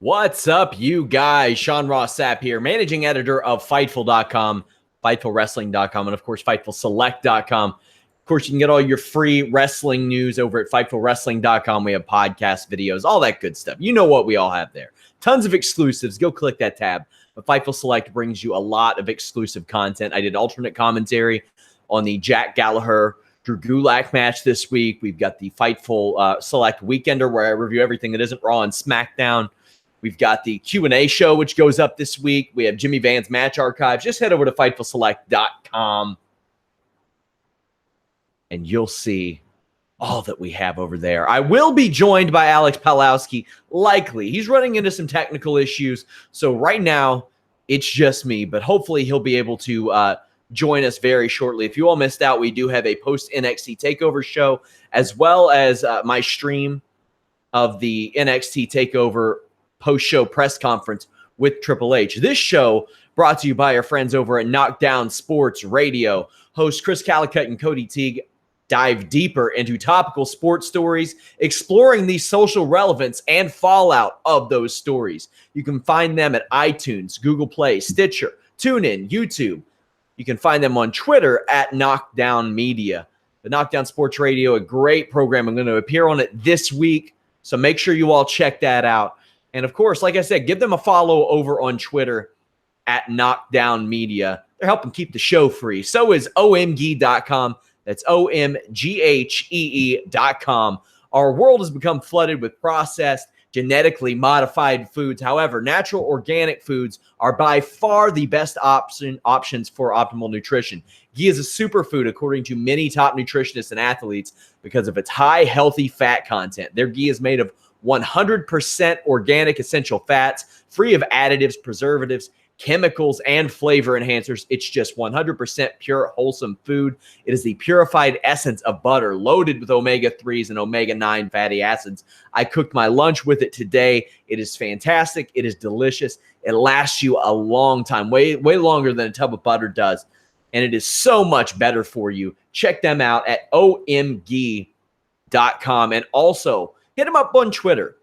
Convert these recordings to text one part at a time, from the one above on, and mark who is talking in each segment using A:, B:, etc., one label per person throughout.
A: What's up, you guys? Sean Ross Sapp here, managing editor of Fightful.com, FightfulWrestling.com, and of course, FightfulSelect.com. Of course, you can get all your free wrestling news over at FightfulWrestling.com. We have podcasts, videos, all that good stuff. You know what we all have there. Tons of exclusives. Go click that tab. But Fightful Select brings you a lot of exclusive content. I did alternate commentary on the Jack Gallagher Drew Gulak match this week. We've got the Fightful Select Weekender where I review everything that isn't Raw and SmackDown. We've got the Q&A show, which goes up this week. We have Jimmy Van's match archives. Just head over to FightfulSelect.com, and you'll see all that we have over there. I will be joined by Alex Pawlowski, likely. He's running into some technical issues, so right now it's just me, but hopefully he'll be able to join us very shortly. If you all missed out, we do have a post-NXT TakeOver show, as well as my stream of the NXT TakeOver post-show press conference with Triple H. This show brought to you by our friends over at Knockdown Sports Radio. Hosts Chris Callicutt and Cody Teague dive deeper into topical sports stories, exploring the social relevance and fallout of those stories. You can find them at iTunes, Google Play, Stitcher, TuneIn, YouTube. You can find them on Twitter at Knockdown Media. The Knockdown Sports Radio, a great program. I'm going to appear on it this week, so make sure you all check that out. And, of course, like I said, give them a follow over on Twitter at Knockdown Media. They're helping keep the show free. So is omgee.com. That's omghee.com. Our world has become flooded with processed, genetically modified foods. However, natural organic foods are by far the best options for optimal nutrition. Ghee is a superfood, according to many top nutritionists and athletes, because of its high, healthy fat content. Their ghee is made of 100% organic essential fats, free of additives, preservatives, chemicals, and flavor enhancers. It's just 100% pure, wholesome food. It is the purified essence of butter, loaded with omega-3s and omega-9 fatty acids. I cooked my lunch with it today. It is fantastic. It is delicious. It lasts you a long time, way longer than a tub of butter does. And it is so much better for you. Check them out at omgee.com. And also, hit them up on Twitter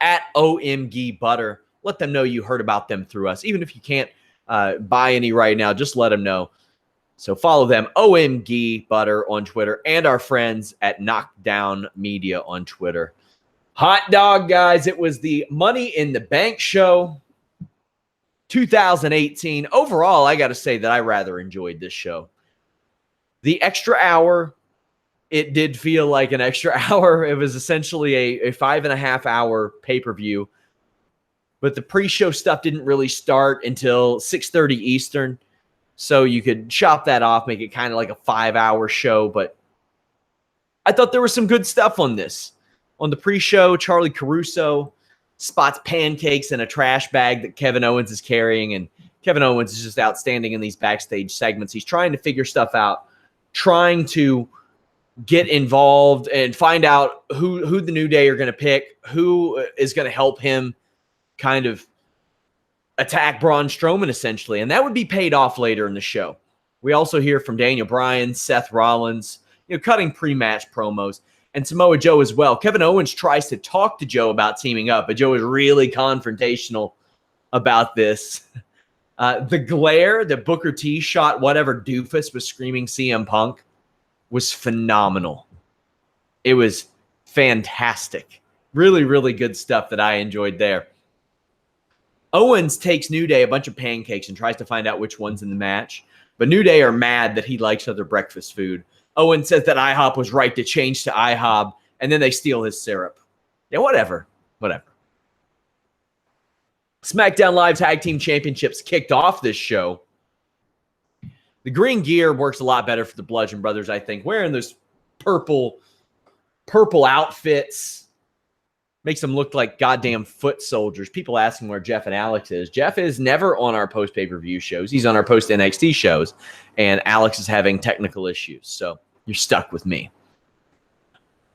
A: at OMGButter. Let them know you heard about them through us. Even if you can't buy any right now, just let them know. So follow them, OMGButter on Twitter, and our friends at Knockdown Media on Twitter. Hot dog, guys. It was the Money in the Bank show 2018. Overall, I got to say that I rather enjoyed this show. The extra hour, it did feel like an extra hour. It was essentially a 5.5 hour pay-per-view. But the pre-show stuff didn't really start until 6:30 Eastern. So you could chop that off, make it kind of like a 5-hour show. But I thought there was some good stuff on this. On the pre-show, Charlie Caruso spots pancakes in a trash bag that Kevin Owens is carrying. And Kevin Owens is just outstanding in these backstage segments. He's trying to figure stuff out, trying to get involved and find out who the New Day are going to pick, who is going to help him kind of attack Braun Strowman, essentially. And that would be paid off later in the show. We also hear from Daniel Bryan, Seth Rollins, cutting pre-match promos, and Samoa Joe as well. Kevin Owens tries to talk to Joe about teaming up, but Joe is really confrontational about this. The glare that Booker T shot whatever doofus was screaming CM Punk was phenomenal. It was fantastic. Really, really good stuff that I enjoyed there. Owens takes New Day a bunch of pancakes and tries to find out which one's in the match. But New Day are mad that he likes other breakfast food. Owens says that IHOP was right to change to IHOB, and then they steal his syrup. Yeah, whatever. SmackDown Live Tag Team Championships kicked off this show. The green gear works a lot better for the Bludgeon Brothers, I think. Wearing those purple outfits makes them look like goddamn foot soldiers. People asking where Jeff and Alex is. Jeff is never on our post-pay-per-view shows. He's on our post-NXT shows, and Alex is having technical issues, so you're stuck with me.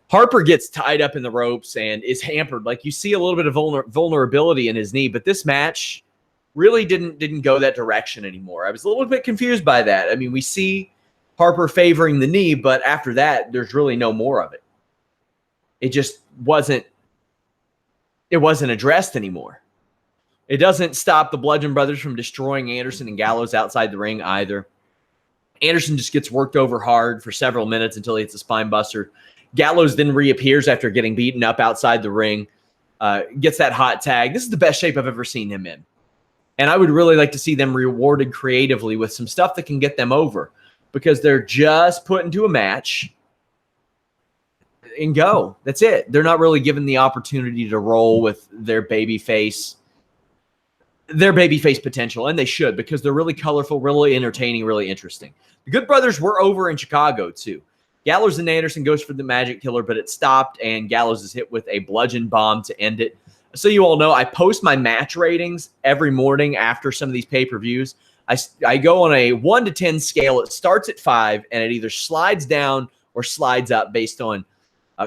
A: Harper gets tied up in the ropes and is hampered. Like, you see a little bit of vulnerability in his knee, but this match really didn't go that direction anymore. I was a little bit confused by that. I mean, we see Harper favoring the knee, but after that, there's really no more of it. It just wasn't it wasn't addressed anymore. It doesn't stop the Bludgeon Brothers from destroying Anderson and Gallows outside the ring either. Anderson just gets worked over hard for several minutes until he hits a spine buster. Gallows then reappears after getting beaten up outside the ring, gets that hot tag. This is the best shape I've ever seen him in. And I would really like to see them rewarded creatively with some stuff that can get them over, because they're just put into a match and go. That's it. They're not really given the opportunity to roll with their babyface potential, and they should, because they're really colorful, really entertaining, really interesting. The Good Brothers were over in Chicago too. Gallows and Anderson goes for the Magic Killer, but it stopped, and Gallows is hit with a bludgeon bomb to end it. So you all know, I post my match ratings every morning after some of these pay-per-views. I go on a 1 to 10 scale. It starts at 5, and it either slides down or slides up based on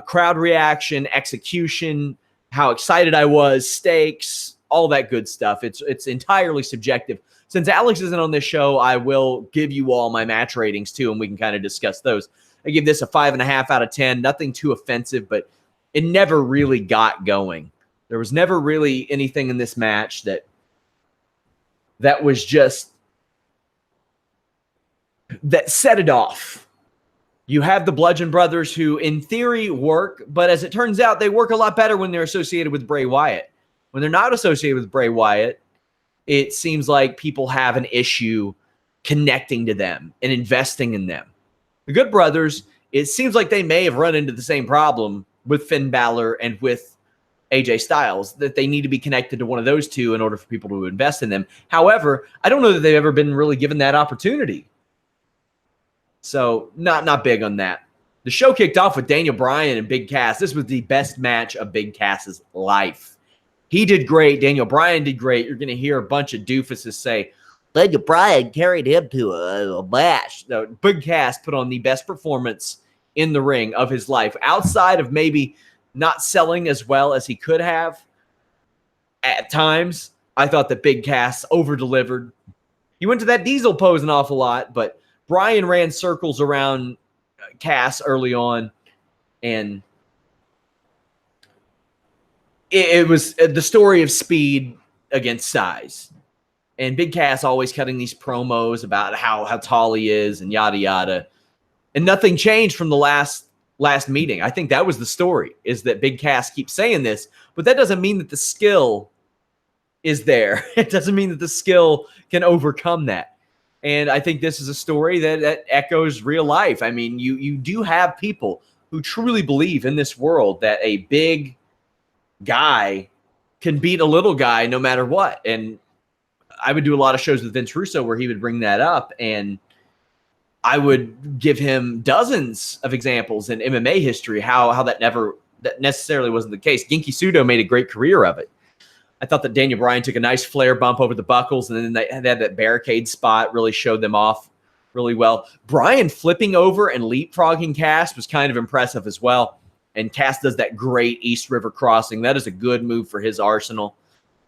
A: crowd reaction, execution, how excited I was, stakes, all that good stuff. It's entirely subjective. Since Alex isn't on this show, I will give you all my match ratings too, and we can kind of discuss those. I give this a 5.5 out of 10. Nothing too offensive, but it never really got going. There was never really anything in this match that was just that set it off. You have the Bludgeon Brothers, who in theory work, but as it turns out, they work a lot better when they're associated with Bray Wyatt. When they're not associated with Bray Wyatt, it seems like people have an issue connecting to them and investing in them. The Good Brothers, it seems like they may have run into the same problem with Finn Balor and with AJ Styles, that they need to be connected to one of those two in order for people to invest in them. However, I don't know that they've ever been really given that opportunity. So not big on that. The show kicked off with Daniel Bryan and Big Cass. This was the best match of Big Cass's life. He did great. Daniel Bryan did great. You're going to hear a bunch of doofuses say, Daniel Bryan carried him to a match. No, Big Cass put on the best performance in the ring of his life, outside of maybe not selling as well as he could have at times. I thought that Big Cass over-delivered. He went to that Diesel pose an awful lot, but Bryan ran circles around Cass early on, and it was the story of speed against size. And Big Cass always cutting these promos about how tall he is and yada yada. And nothing changed from the last meeting. I think that was the story, is that Big Cass keeps saying this, but that doesn't mean that the skill is there. It doesn't mean that the skill can overcome that. And I think this is a story that echoes real life. I mean, you do have people who truly believe in this world that a big guy can beat a little guy no matter what. And I would do a lot of shows with Vince Russo where he would bring that up, and I would give him dozens of examples in MMA history how that necessarily wasn't the case. Genki Sudo made a great career of it. I thought that Daniel Bryan took a nice flare bump over the buckles, and then they had that barricade spot, really showed them off really well. Bryan flipping over and leapfrogging Cass was kind of impressive as well. And Cass does that great East River crossing. That is a good move for his arsenal.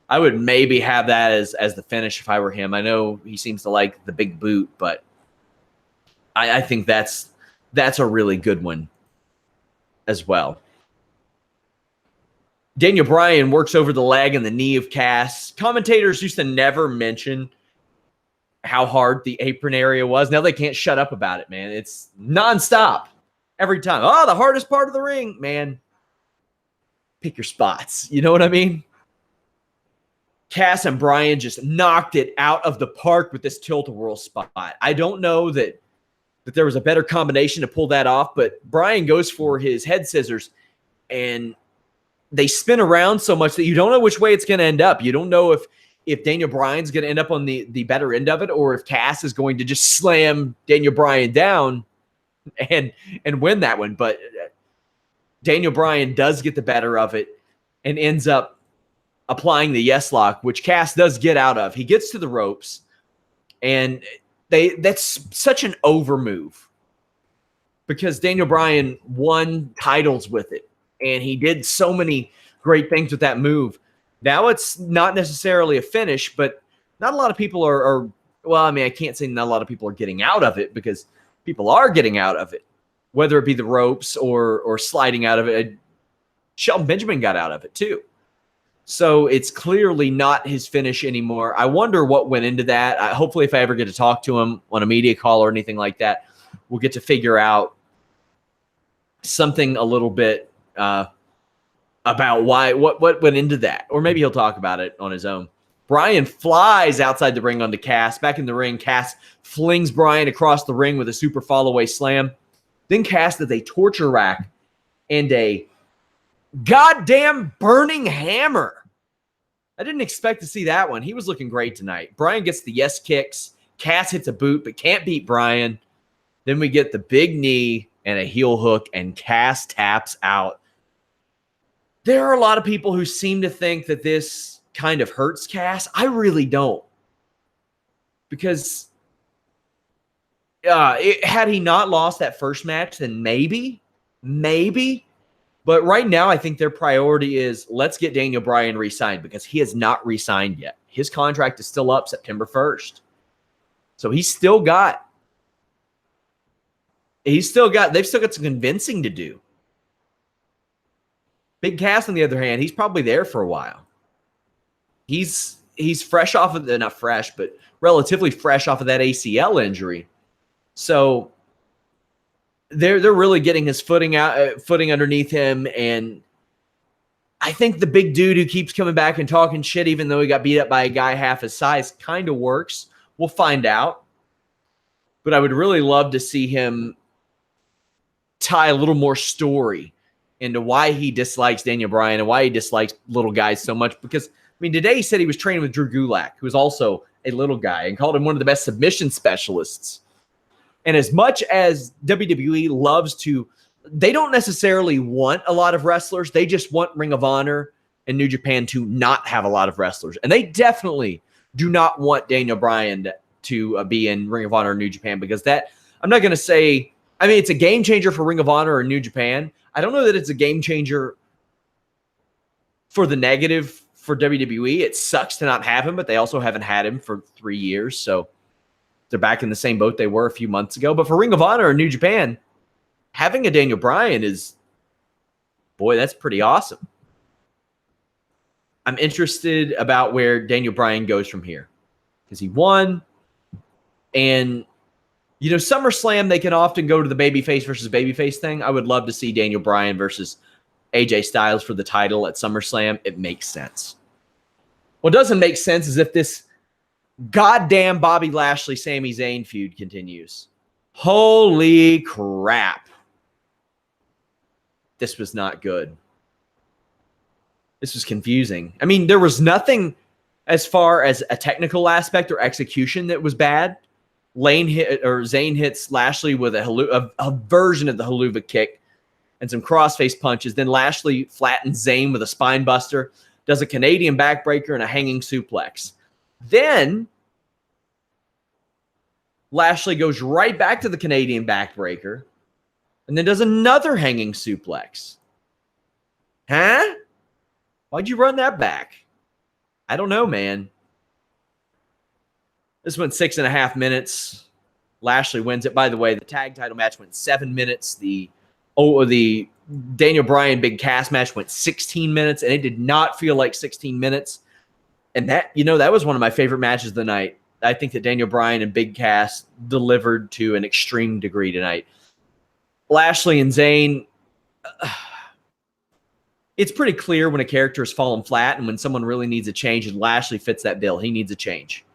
A: I would maybe have that as the finish if I were him. I know he seems to like the big boot, but I think that's a really good one as well. Daniel Bryan works over the leg and the knee of Cass. Commentators used to never mention how hard the apron area was. Now they can't shut up about it, man. It's nonstop every time. Oh, the hardest part of the ring, man. Pick your spots. You know what I mean? Cass and Bryan just knocked it out of the park with this tilt-a-whirl spot. I don't know that there was a better combination to pull that off, but Bryan goes for his head scissors, and they spin around so much that you don't know which way it's going to end up. You don't know if Daniel Bryan's going to end up on the better end of it, or if Cass is going to just slam Daniel Bryan down and win that one. But Daniel Bryan does get the better of it and ends up applying the yes lock, which Cass does get out of. He gets to the ropes, and that's such an over move because Daniel Bryan won titles with it, and he did so many great things with that move. Now it's not necessarily a finish, but not a lot of people are well, I mean, I can't say not a lot of people are getting out of it, because people are getting out of it, whether it be the ropes or sliding out of it. Shelton Benjamin got out of it too. So it's clearly not his finish anymore. I wonder what went into that. Hopefully, if I ever get to talk to him on a media call or anything like that, we'll get to figure out something a little bit about what went into that. Or maybe he'll talk about it on his own. Bryan flies outside the ring onto Cass. Back in the ring, Cass flings Bryan across the ring with a super fall-away slam. Then Cass does a torture rack and a goddamn burning hammer. I didn't expect to see that one. He was looking great tonight. Bryan gets the yes kicks. Cass hits a boot, but can't beat Bryan. Then we get the big knee and a heel hook, and Cass taps out. There are a lot of people who seem to think that this kind of hurts Cass. I really don't. Because had he not lost that first match, then maybe. But right now, I think their priority is let's get Daniel Bryan re-signed because he has not re-signed yet. His contract is still up September 1st. So they've still got some convincing to do. Big Cass, on the other hand, he's probably there for a while. He's fresh off of not fresh, but relatively fresh off of that ACL injury. So they're really getting his footing underneath him, and I think the big dude who keeps coming back and talking shit, even though he got beat up by a guy half his size, kind of works. We'll find out. But I would really love to see him tie a little more story into why he dislikes Daniel Bryan and why he dislikes little guys so much. Because, I mean, today he said he was training with Drew Gulak, who is also a little guy, and called him one of the best submission specialists. And as much as WWE loves to, they don't necessarily want a lot of wrestlers. They just want Ring of Honor and New Japan to not have a lot of wrestlers. And they definitely do not want Daniel Bryan to be in Ring of Honor or New Japan, because that, I'm not going to say, I mean, it's a game changer for Ring of Honor or New Japan. I don't know that it's a game changer for the negative for WWE. It sucks to not have him, but they also haven't had him for 3 years. So they're back in the same boat they were a few months ago. But for Ring of Honor or New Japan, having a Daniel Bryan is, boy, that's pretty awesome. I'm interested about where Daniel Bryan goes from here, because he won. And, you know, SummerSlam, they can often go to the babyface versus babyface thing. I would love to see Daniel Bryan versus AJ Styles for the title at SummerSlam. It makes sense. What doesn't make sense is if this goddamn Bobby Lashley, Sami Zayn feud continues. Holy crap. This was not good. This was confusing. I mean, there was nothing as far as a technical aspect or execution that was bad. Zayn hits Lashley with a version of the haluva kick and some crossface punches. Then Lashley flattens Zayn with a spine buster, does a Canadian backbreaker and a hanging suplex. Then Lashley goes right back to the Canadian backbreaker and then does another hanging suplex. Huh? Why'd you run that back? I don't know, man. This went 6.5 minutes. Lashley wins it. By the way, the tag title match went 7 minutes. The Daniel Bryan Big Cass match went 16 minutes, and it did not feel like 16 minutes. And that, you know, that was one of my favorite matches of the night. I think that Daniel Bryan and Big Cass delivered to an extreme degree tonight. Lashley and Zayn, it's pretty clear when a character has fallen flat and when someone really needs a change, and Lashley fits that bill. He needs a change.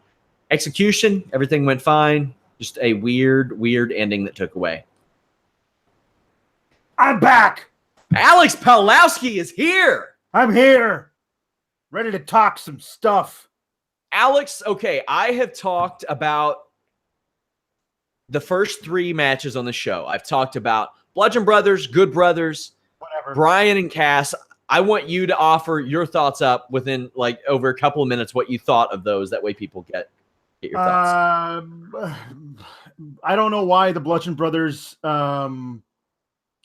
A: Execution, everything went fine. Just a weird ending that took away.
B: I'm back.
A: Alex Pawlowski is here.
B: I'm here. Ready to talk some stuff.
A: Alex, okay, I have talked about the first 3 matches on the show. I've talked about Bludgeon Brothers, Good Brothers,
B: whatever,
A: Bryan and Cass. I want you to offer your thoughts up within like over a couple of minutes, what you thought of those. That way people get your thoughts.
B: I don't know why the Bludgeon Brothers had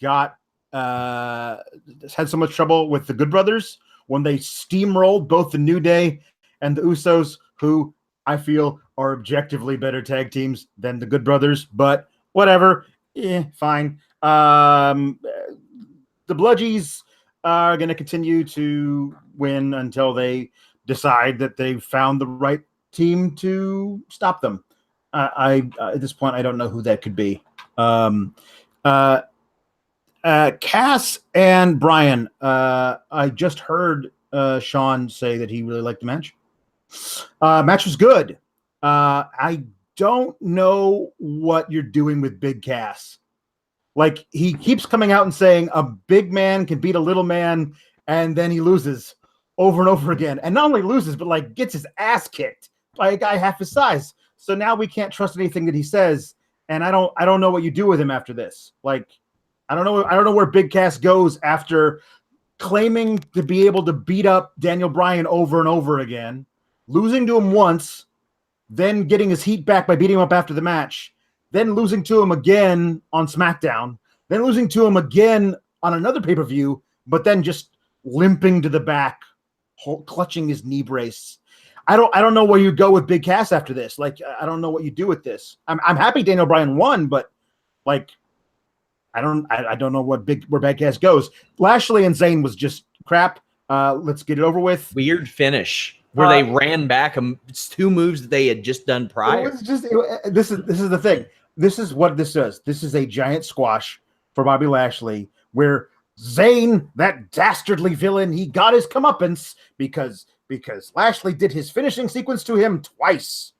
B: so much trouble with the Good Brothers when they steamrolled both the New Day and the Usos, who I feel are objectively better tag teams than the Good Brothers, but whatever. Fine. The Bludgies, are going to continue to win until they decide that they've found the right team to stop them. At this point, I don't know who that could be. Cass and Bryan. I just heard Sean say that he really liked the match. Match was good. I don't know what you're doing with Big Cass. Like, he keeps coming out and saying a big man can beat a little man, and then he loses over and over again. And not only loses, but like gets his ass kicked by a guy half his size. So now we can't trust anything that he says. And I don't know what you do with him after this. Like, I don't know where Big Cass goes after claiming to be able to beat up Daniel Bryan over and over again, losing to him once, then getting his heat back by beating him up after the match, then losing to him again on SmackDown, then losing to him again on another pay-per-view, but then just limping to the back, clutching his knee brace. I don't know where you go with Big Cass after this. Like, I don't know what you do with this. I'm happy Daniel Bryan won, but like, I don't know where Big Cass goes. Lashley and Zayn was just crap. Let's get it over with.
A: Weird finish where they ran back 2 moves that they had just done prior.
B: This is the thing. This is what this does. This is a giant squash for Bobby Lashley, where Zayn, that dastardly villain, he got his comeuppance because Lashley did his finishing sequence to him twice.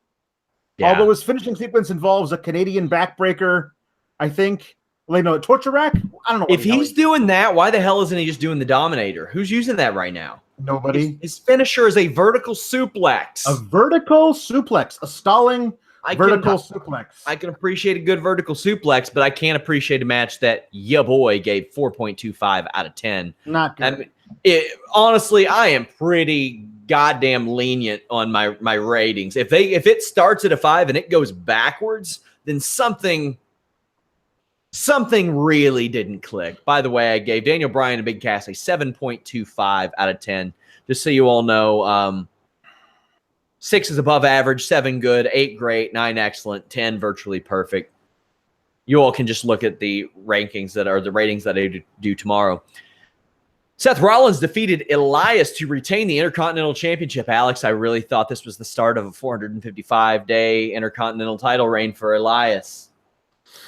B: Yeah. Although his finishing sequence involves a Canadian backbreaker, I think. Like, no, torture rack? I don't know.
A: If he's doing that, why the hell isn't he just doing the Dominator? Who's using that right now?
B: Nobody.
A: His finisher is a vertical suplex.
B: A vertical suplex. A stalling vertical suplex.
A: I can appreciate a good vertical suplex, but I can't appreciate a match that ya boy gave 4.25 out of 10.
B: Not good.
A: I mean, honestly, I am pretty goddamn lenient on my ratings. If it starts at a 5 and it goes backwards, then something really didn't click. By the way, I gave Daniel Bryan and Big Cass a 7.25 out of 10. Just so you all know, 6 is above average, 7 good, 8 great, 9 excellent, 10 virtually perfect. You all can just look at the rankings that are the ratings that I do tomorrow. Seth Rollins defeated Elias to retain the Intercontinental Championship. Alex, I really thought this was the start of a 455-day Intercontinental title reign for Elias.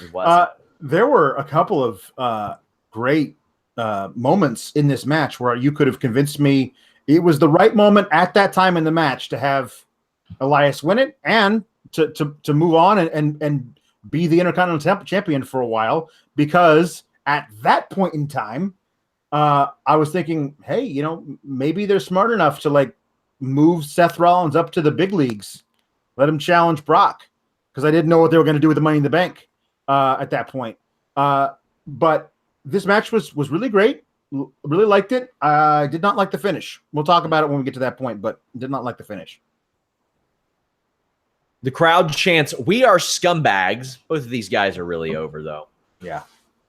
A: It wasn't.
B: There were a couple of great moments in this match where you could have convinced me it was the right moment at that time in the match to have Elias win it and to move on and be the Intercontinental Champion for a while, because at that point in time, I was thinking, hey, maybe they're smart enough to like move Seth Rollins up to the big leagues, let him challenge Brock, because I didn't know what they were going to do with the Money in the Bank at that point. But this match was really great. Really liked it. I did not like the finish. We'll talk about it when we get to that point, but did not like the finish.
A: The crowd chants, "We are scumbags." Both of these guys are really over, though.
B: Yeah.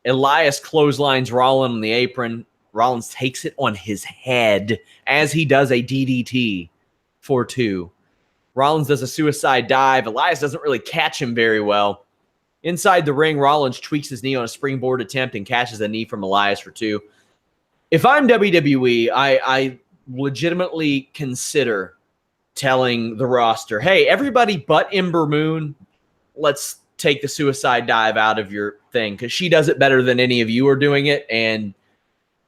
A: Elias clotheslines Rollins on the apron. Rollins takes it on his head as he does a DDT for 2. Rollins does a suicide dive. Elias doesn't really catch him very well. Inside the ring, Rollins tweaks his knee on a springboard attempt and catches a knee from Elias for 2. If I'm WWE, I legitimately consider telling the roster, hey, everybody but Ember Moon, let's take the suicide dive out of your thing, because she does it better than any of you are doing it, and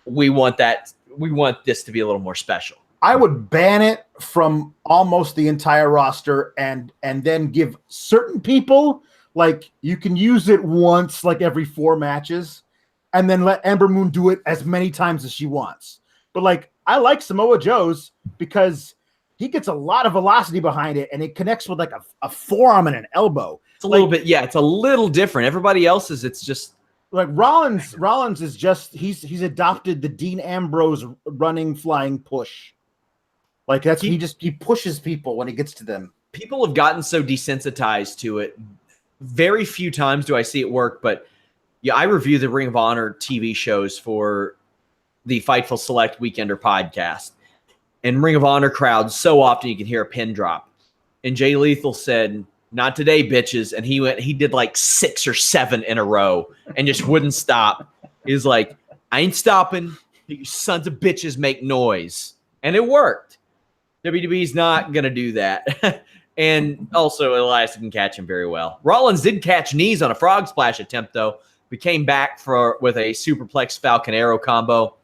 A: we want this to be a little more special.
B: I would ban it from almost the entire roster and then give certain people, like, you can use it once, like every 4 matches, and then let Ember Moon do it as many times as she wants. But like, I like Samoa Joe's because he gets a lot of velocity behind it, and it connects with like a forearm and an elbow.
A: It's a little bit, yeah, it's a little different. Everybody else's, it's just
B: like Rollins is just he's adopted the Dean Ambrose running flying push. Like that's he pushes people when he gets to them.
A: People have gotten so desensitized to it. Very few times do I see it work, but yeah, I review the Ring of Honor TV shows for the Fightful Select Weekender podcast. And Ring of Honor crowds, so often you can hear a pin drop. And Jay Lethal said, "Not today, bitches." And he did like 6 or 7 in a row and just wouldn't stop. He was like, "I ain't stopping." You sons of bitches make noise. And it worked. WWE's not going to do that. And also, Elias didn't catch him very well. Rollins did catch knees on a frog splash attempt, though. We came back with a superplex Falcon Arrow combo.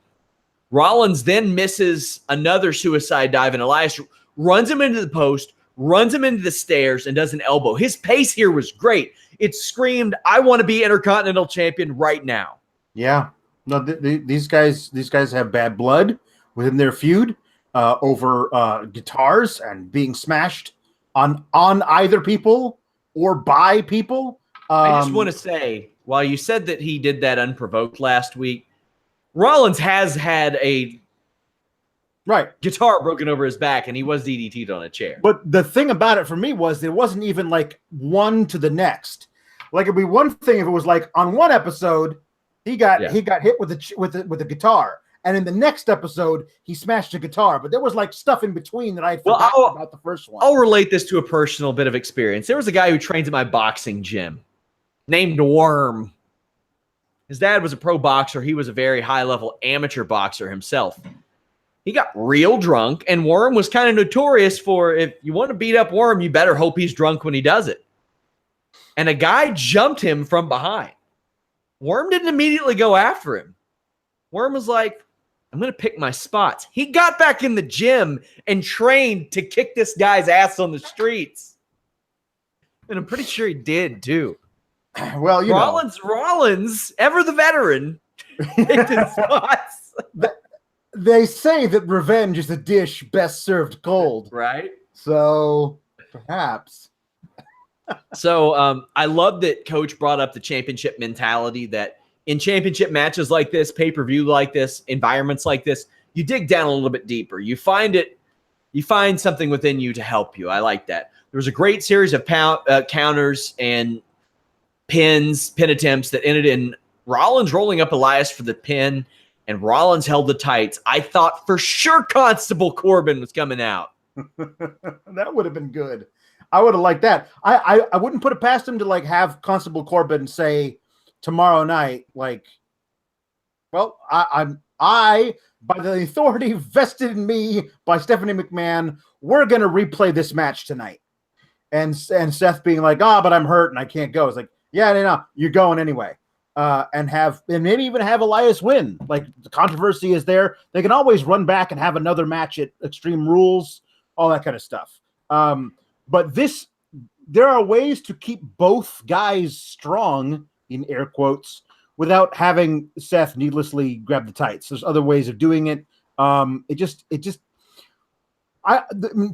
A: Rollins then misses another suicide dive, and Elias runs him into the post, runs him into the stairs, and does an elbow. His pace here was great. It screamed, I want to be Intercontinental Champion right now.
B: Yeah. No, these guys have bad blood within their feud over guitars and being smashed on either people or by people.
A: I just want to say, while you said that he did that unprovoked last week, Rollins has had a guitar broken over his back, and he was DDT'd on a chair.
B: But the thing about it for me was it wasn't even like one to the next. Like it'd be one thing if it was like on one episode he got hit with a guitar, and in the next episode he smashed a guitar. But there was like stuff in between that I forgot about the first one.
A: I'll relate this to a personal bit of experience. There was a guy who trains at my boxing gym named Worm. His dad was a pro boxer. He was a very high-level amateur boxer himself. He got real drunk, and Worm was kind of notorious for, if you want to beat up Worm, you better hope he's drunk when he does it. And a guy jumped him from behind. Worm didn't immediately go after him. Worm was like, I'm going to pick my spots. He got back in the gym and trained to kick this guy's ass on the streets. And I'm pretty sure he did, too.
B: Well,
A: Rollins, ever the veteran, picked his spots.
B: They say that revenge is a dish best served cold.
A: Right?
B: So, perhaps.
A: So, I love that Coach brought up the championship mentality, that in championship matches like this, pay-per-view like this, environments like this, you dig down a little bit deeper. You find something within you to help you. I like that. There was a great series of counters and pin attempts that ended in Rollins rolling up Elias for the pin, and Rollins held the tights. I thought for sure Constable Corbin was coming out.
B: That would have been good. I would have liked that. I wouldn't put it past him to like have Constable Corbin say tomorrow night, like, well, I by the authority vested in me by Stephanie McMahon, we're gonna replay this match tonight. And Seth being like, but I'm hurt and I can't go. It's like, yeah, no, you're going anyway. And maybe even have Elias win. Like the controversy is there. They can always run back and have another match at Extreme Rules, all that kind of stuff. But there are ways to keep both guys strong, in air quotes, without having Seth needlessly grab the tights. There's other ways of doing it. To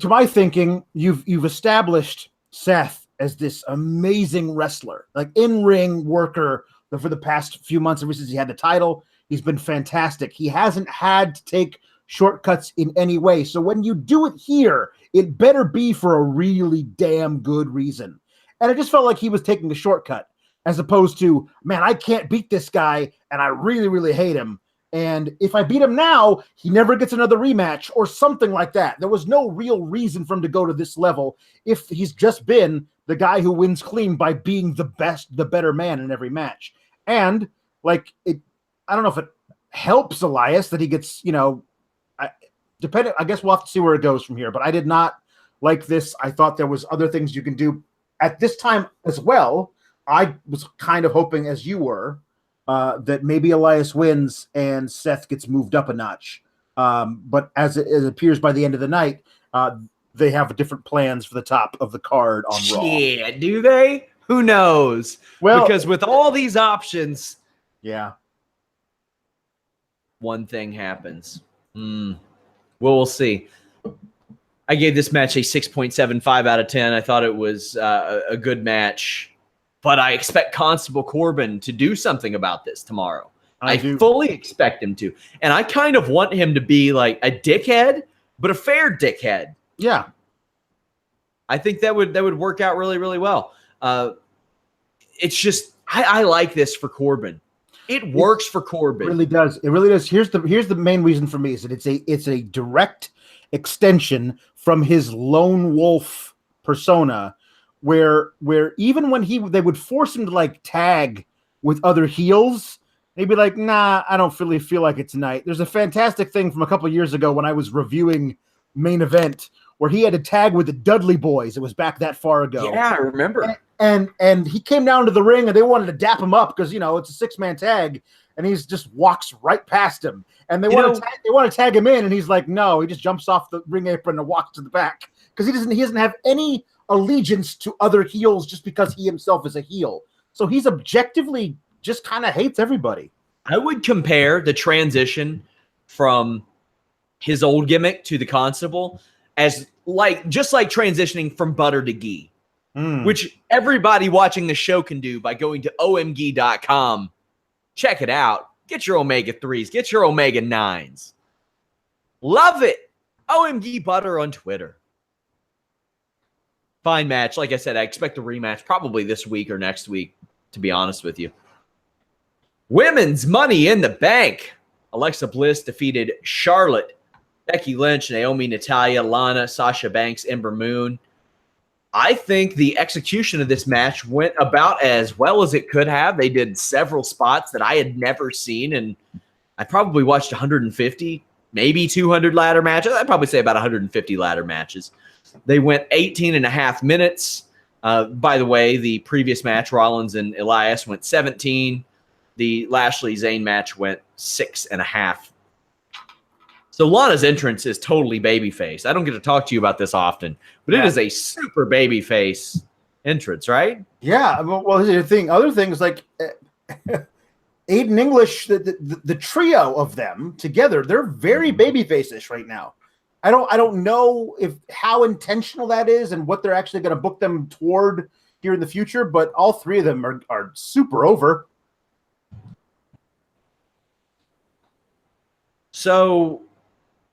B: my thinking, you've established Seth as this amazing wrestler, like in-ring worker for the past few months, ever since he had the title. He's been fantastic. He hasn't had to take shortcuts in any way. So when you do it here, it better be for a really damn good reason. And it just felt like he was taking a shortcut, as opposed to, man, I can't beat this guy, and I really, really hate him. And if I beat him now, he never gets another rematch or something like that. There was no real reason for him to go to this level if he's just been the guy who wins clean by being the best, the better man in every match. And like I don't know if it helps Elias that he gets, I guess we'll have to see where it goes from here. But I did not like this. I thought there was other things you can do at this time as well. I was kind of hoping, as you were, that maybe Elias wins and Seth gets moved up a notch. But as it appears by the end of the night, they have different plans for the top of the card on Raw.
A: Yeah, do they? Who knows? Well, because with all these options,
B: yeah,
A: one thing happens. Well, we'll see. I gave this match a 6.75 out of 10. I thought it was a good match. But I expect Constable Corbin to do something about this tomorrow. I fully expect him to. And I kind of want him to be like a dickhead, but a fair dickhead.
B: Yeah.
A: I think that would work out really, really well. It's just, I like this for Corbin. It works for Corbin.
B: It really does. It really does. Here's the main reason for me is that it's a direct extension from his lone wolf persona, where even when they would force him to like tag with other heels, He'd be like, nah, I don't really feel like it tonight. There's a fantastic thing from a couple of years ago when I was reviewing Main Event where he had a tag with the Dudley Boys. It was back that far ago.
A: Yeah, I remember.
B: And he came down to the ring and they wanted to dap him up because, it's a 6-man tag. And he's just walks right past him. And they want to tag him in. And he's like, no, he just jumps off the ring apron and walks to the back. Because he doesn't have any allegiance to other heels just because he himself is a heel. So he's objectively just kind of hates everybody.
A: I would compare the transition from his old gimmick to the Constable as just like transitioning from butter to ghee, which everybody watching the show can do by going to omg.com. Check it out. Get your omega-3s. Get your omega-9s. Love it. OMG Butter on Twitter. Fine match. Like I said, I expect a rematch probably this week or next week, to be honest with you. Women's Money in the Bank. Alexa Bliss defeated Charlotte, Becky Lynch, Naomi, Natalya, Lana, Sasha Banks, Ember Moon. I think the execution of this match went about as well as it could have. They did several spots that I had never seen, and I probably watched 150, maybe 200 ladder matches. I'd probably say about 150 ladder matches. They went 18 and a half minutes. By the way, the previous match, Rollins and Elias, went 17. The Lashley Zayn match went 6.5. So Lana's entrance is totally babyface. I don't get to talk to you about this often, but it is a super babyface entrance, right?
B: Yeah. Well, here's the thing. Other things like Aiden English, the trio of them together, they're very babyface-ish right now. I don't know how intentional that is and what they're actually going to book them toward here in the future, but all three of them are super over.
A: So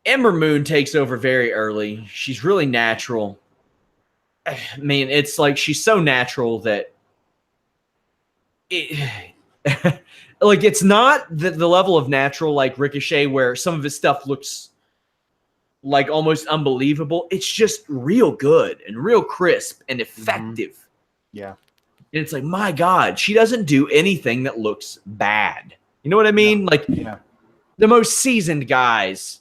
A: Ember Moon takes over very early. She's really natural. I mean, it's like she's so natural that it's not the level of natural like Ricochet where some of his stuff looks like almost unbelievable. It's just real good and real crisp and effective.
B: Yeah.
A: And it's like, my God, she doesn't do anything that looks bad. You know what I mean? The most seasoned guys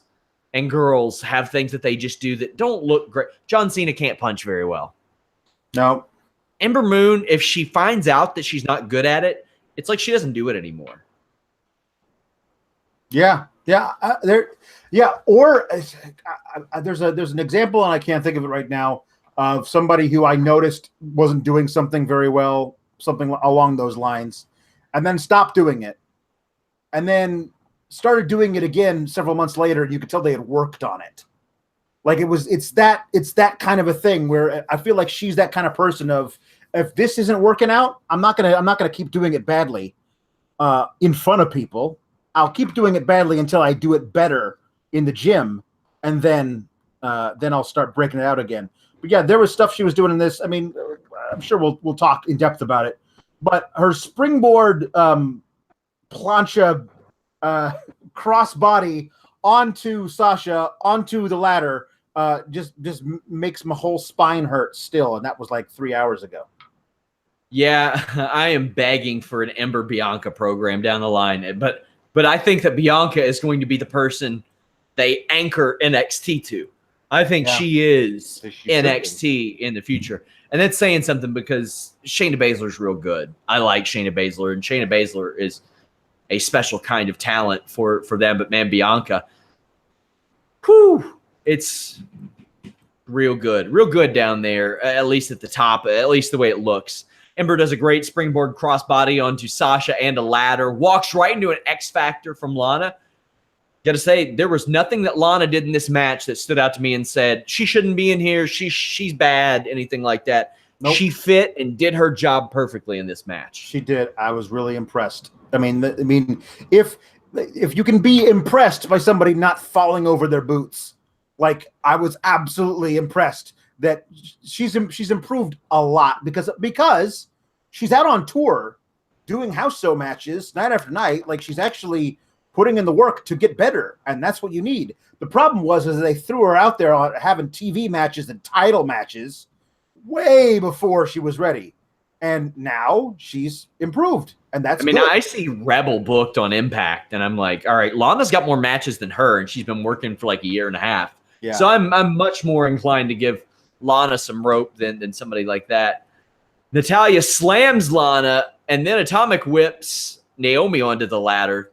A: and girls have things that they just do that don't look great. John Cena can't punch very well.
B: No.
A: Ember Moon, if she finds out that she's not good at it, it's like she doesn't do it anymore.
B: Yeah. Yeah. Or there's an example, and I can't think of it right now, of somebody who I noticed wasn't doing something very well, something along those lines, and then stopped doing it. And then started doing it again several months later, and you could tell they had worked on it. Like it's that kind of a thing where I feel like she's that kind of person of, if this isn't working out, I'm not gonna keep doing it badly in front of people. I'll keep doing it badly until I do it better in the gym, and then I'll start breaking it out again. But yeah, there was stuff she was doing in this. I mean, I'm sure we'll talk in depth about it. But her springboard plancha crossbody onto Sasha, onto the ladder, just makes my whole spine hurt still, and that was like 3 hours ago.
A: Yeah, I am begging for an Ember Bianca program down the line, but I think that Bianca is going to be the person they anchor NXT to. I think she is NXT in the future. And that's saying something because Shayna Baszler's real good. I like Shayna Baszler, and Shayna Baszler is a special kind of talent for them. But man, Bianca, it's real good down there, at least at the top, at least the way it looks. Ember does a great springboard crossbody onto Sasha and a ladder, walks right into an X Factor from Lana. Got to say, there was nothing that Lana did in this match that stood out to me and said, she shouldn't be in here, she's bad, anything like that. Nope. She fit and did her job perfectly in this match.
B: She did. I was really impressed. I mean, if you can be impressed by somebody not falling over their boots, like I was absolutely impressed that she's improved a lot because she's out on tour doing house show matches night after night. Like she's actually putting in the work to get better, and that's what you need. The problem is they threw her out there on having TV matches and title matches way before she was ready. And now she's improved, and that's good.
A: I see Rebel booked on Impact, and I'm like, all right, Lana's got more matches than her, and she's been working for like a year and a half.
B: Yeah.
A: So I'm much more inclined to give Lana some rope than somebody like that. Natalya slams Lana, and then Atomic whips Naomi onto the ladder.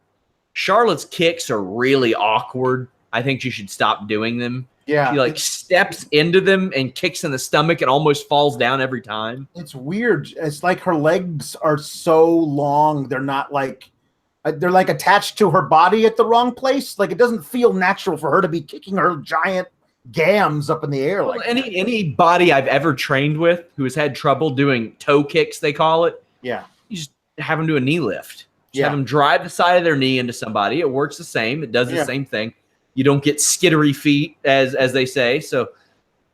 A: Charlotte's kicks are really awkward. I think she should stop doing them.
B: Yeah.
A: She steps into them and kicks in the stomach and almost falls down every time.
B: It's weird. It's like her legs are so long. They're not they're like attached to her body at the wrong place. Like it doesn't feel natural for her to be kicking her giant gams up in the air.
A: Well, anybody I've ever trained with who has had trouble doing toe kicks, they call it.
B: Yeah.
A: You just have them do a knee lift. Just have them drive the side of their knee into somebody. It works the same. It does the same thing. You don't get skittery feet, as they say. So I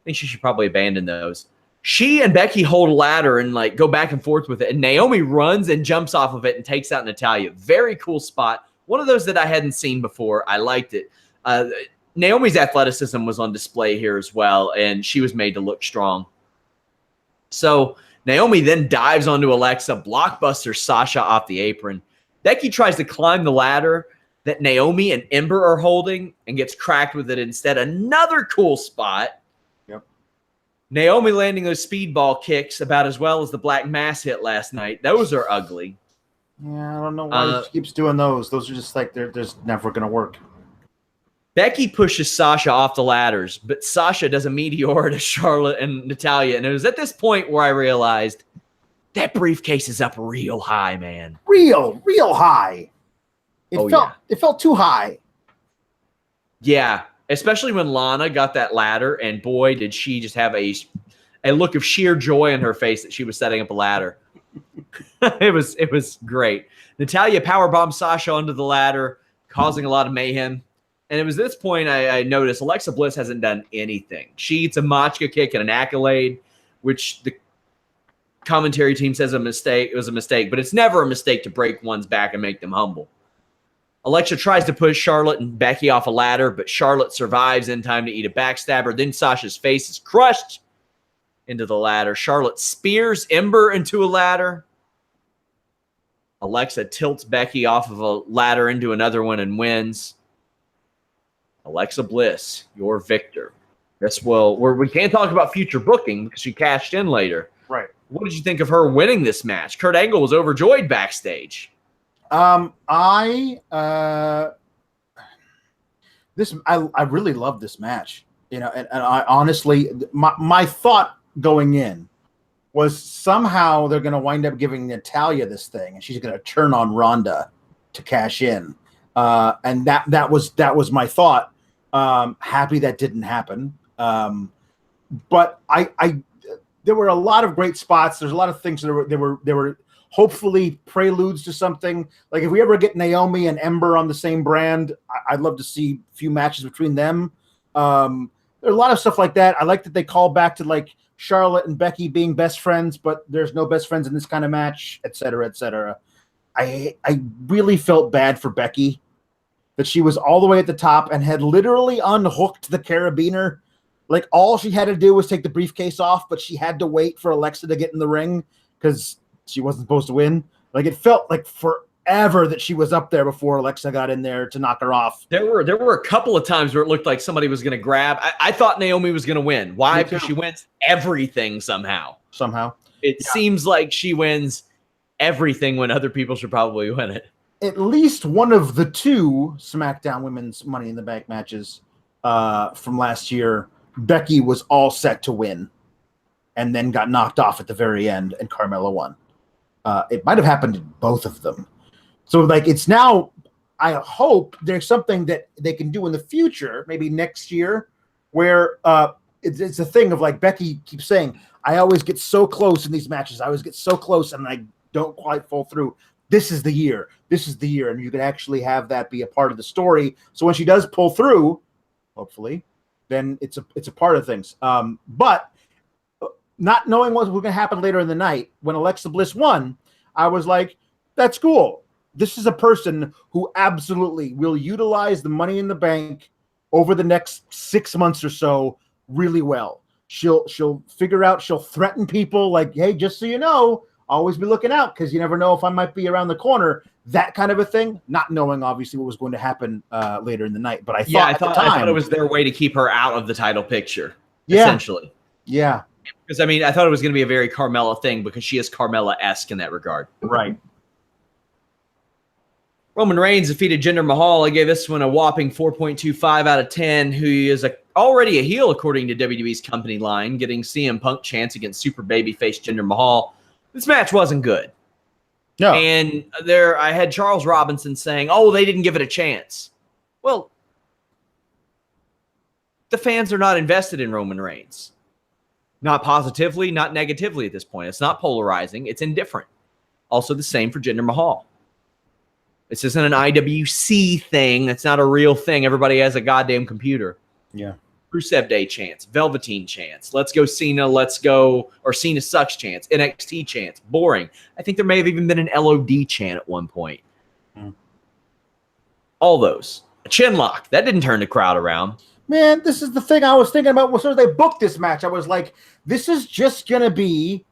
A: think she should probably abandon those. She and Becky hold a ladder and go back and forth with it. And Naomi runs and jumps off of it and takes out Natalya. Very cool spot. One of those that I hadn't seen before. I liked it. Naomi's athleticism was on display here as well, and she was made to look strong. So Naomi then dives onto Alexa, blockbuster Sasha off the apron. Becky tries to climb the ladder that Naomi and Ember are holding and gets cracked with it instead. Another cool spot.
B: Yep.
A: Naomi landing those speedball kicks about as well as the Black Mass hit last night. Those are ugly.
B: Yeah, I don't know why she keeps doing those. Those are just they're just never going to work.
A: Becky pushes Sasha off the ladders, but Sasha does a meteor to Charlotte and Natalya. And it was at this point where I realized that briefcase is up real high, man.
B: Real high. It felt too high.
A: Yeah, especially when Lana got that ladder, and boy, did she just have a look of sheer joy on her face that she was setting up a ladder. It was great. Natalya powerbombed Sasha onto the ladder, causing a lot of mayhem. And it was this point I noticed Alexa Bliss hasn't done anything. She eats a Machka kick and an accolade, which the commentary team says it was a mistake, but it's never a mistake to break one's back and make them humble. Alexa tries to push Charlotte and Becky off a ladder, but Charlotte survives in time to eat a backstabber. Then Sasha's face is crushed into the ladder. Charlotte spears Ember into a ladder. Alexa tilts Becky off of a ladder into another one and wins. Alexa Bliss, your victor. We can't talk about future booking because she cashed in later.
B: Right.
A: What did you think of her winning this match? Kurt Angle was overjoyed backstage.
B: I really love this match, and I honestly, my thought going in was somehow they're going to wind up giving Natalya this thing, and she's going to turn on Ronda to cash in, and that was my thought. Happy that didn't happen, but I there were a lot of great spots. There's a lot of things that were hopefully preludes to something. Like if we ever get Naomi and Ember on the same brand, I'd love to see a few matches between them. There's a lot of stuff like that. I like that they call back to Charlotte and Becky being best friends, but there's no best friends in this kind of match, et cetera, et cetera. I really felt bad for Becky that she was all the way at the top and had literally unhooked the carabiner. All she had to do was take the briefcase off, but she had to wait for Alexa to get in the ring because she wasn't supposed to win. It felt like forever that she was up there before Alexa got in there to knock her off.
A: There were a couple of times where it looked like somebody was going to grab. I thought Naomi was going to win. Why? Because she wins everything somehow. It seems like she wins everything when other people should probably win it.
B: At least one of the two SmackDown Women's Money in the Bank matches from last year, Becky was all set to win and then got knocked off at the very end, and Carmella won. It might have happened in both of them. So it's now, I hope there's something that they can do in the future, maybe next year, where it's a thing of Becky keeps saying, I always get so close in these matches. I always get so close and I don't quite fall through. This is the year. And you can actually have that be a part of the story. So when she does pull through, hopefully, then it's a part of things. But not knowing what was going to happen later in the night, when Alexa Bliss won, I was like, that's cool. This is a person who absolutely will utilize the Money in the Bank over the next 6 months or so really well. She'll figure out, she'll threaten people hey, just so you know, always be looking out because you never know if I might be around the corner. That kind of a thing, not knowing obviously what was going to happen later in the night. But I thought
A: it was their way to keep her out of the title picture, essentially.
B: Yeah.
A: Because, I mean, I thought it was going to be a very Carmella thing because she is Carmella-esque in that regard.
B: Right.
A: Roman Reigns defeated Jinder Mahal. I gave this one a whopping 4.25 out of 10, who is already a heel according to WWE's company line, getting CM Punk chance against super babyface Jinder Mahal. This match wasn't good.
B: No.
A: And I had Charles Robinson saying, oh, they didn't give it a chance. Well, the fans are not invested in Roman Reigns. Not positively, not negatively at this point. It's not polarizing. It's indifferent. Also the same for Jinder Mahal. This isn't an IWC thing. That's not a real thing. Everybody has a goddamn computer.
B: Yeah.
A: Rusev Day chants, Velveteen chants, let's go Cena, or Cena sucks chants, NXT chants, boring. I think there may have even been an LOD chant at one point. All those. A chin lock. That didn't turn the crowd around.
B: Man, this is the thing I was thinking about. As soon as they booked this match, I was like, this is just going to be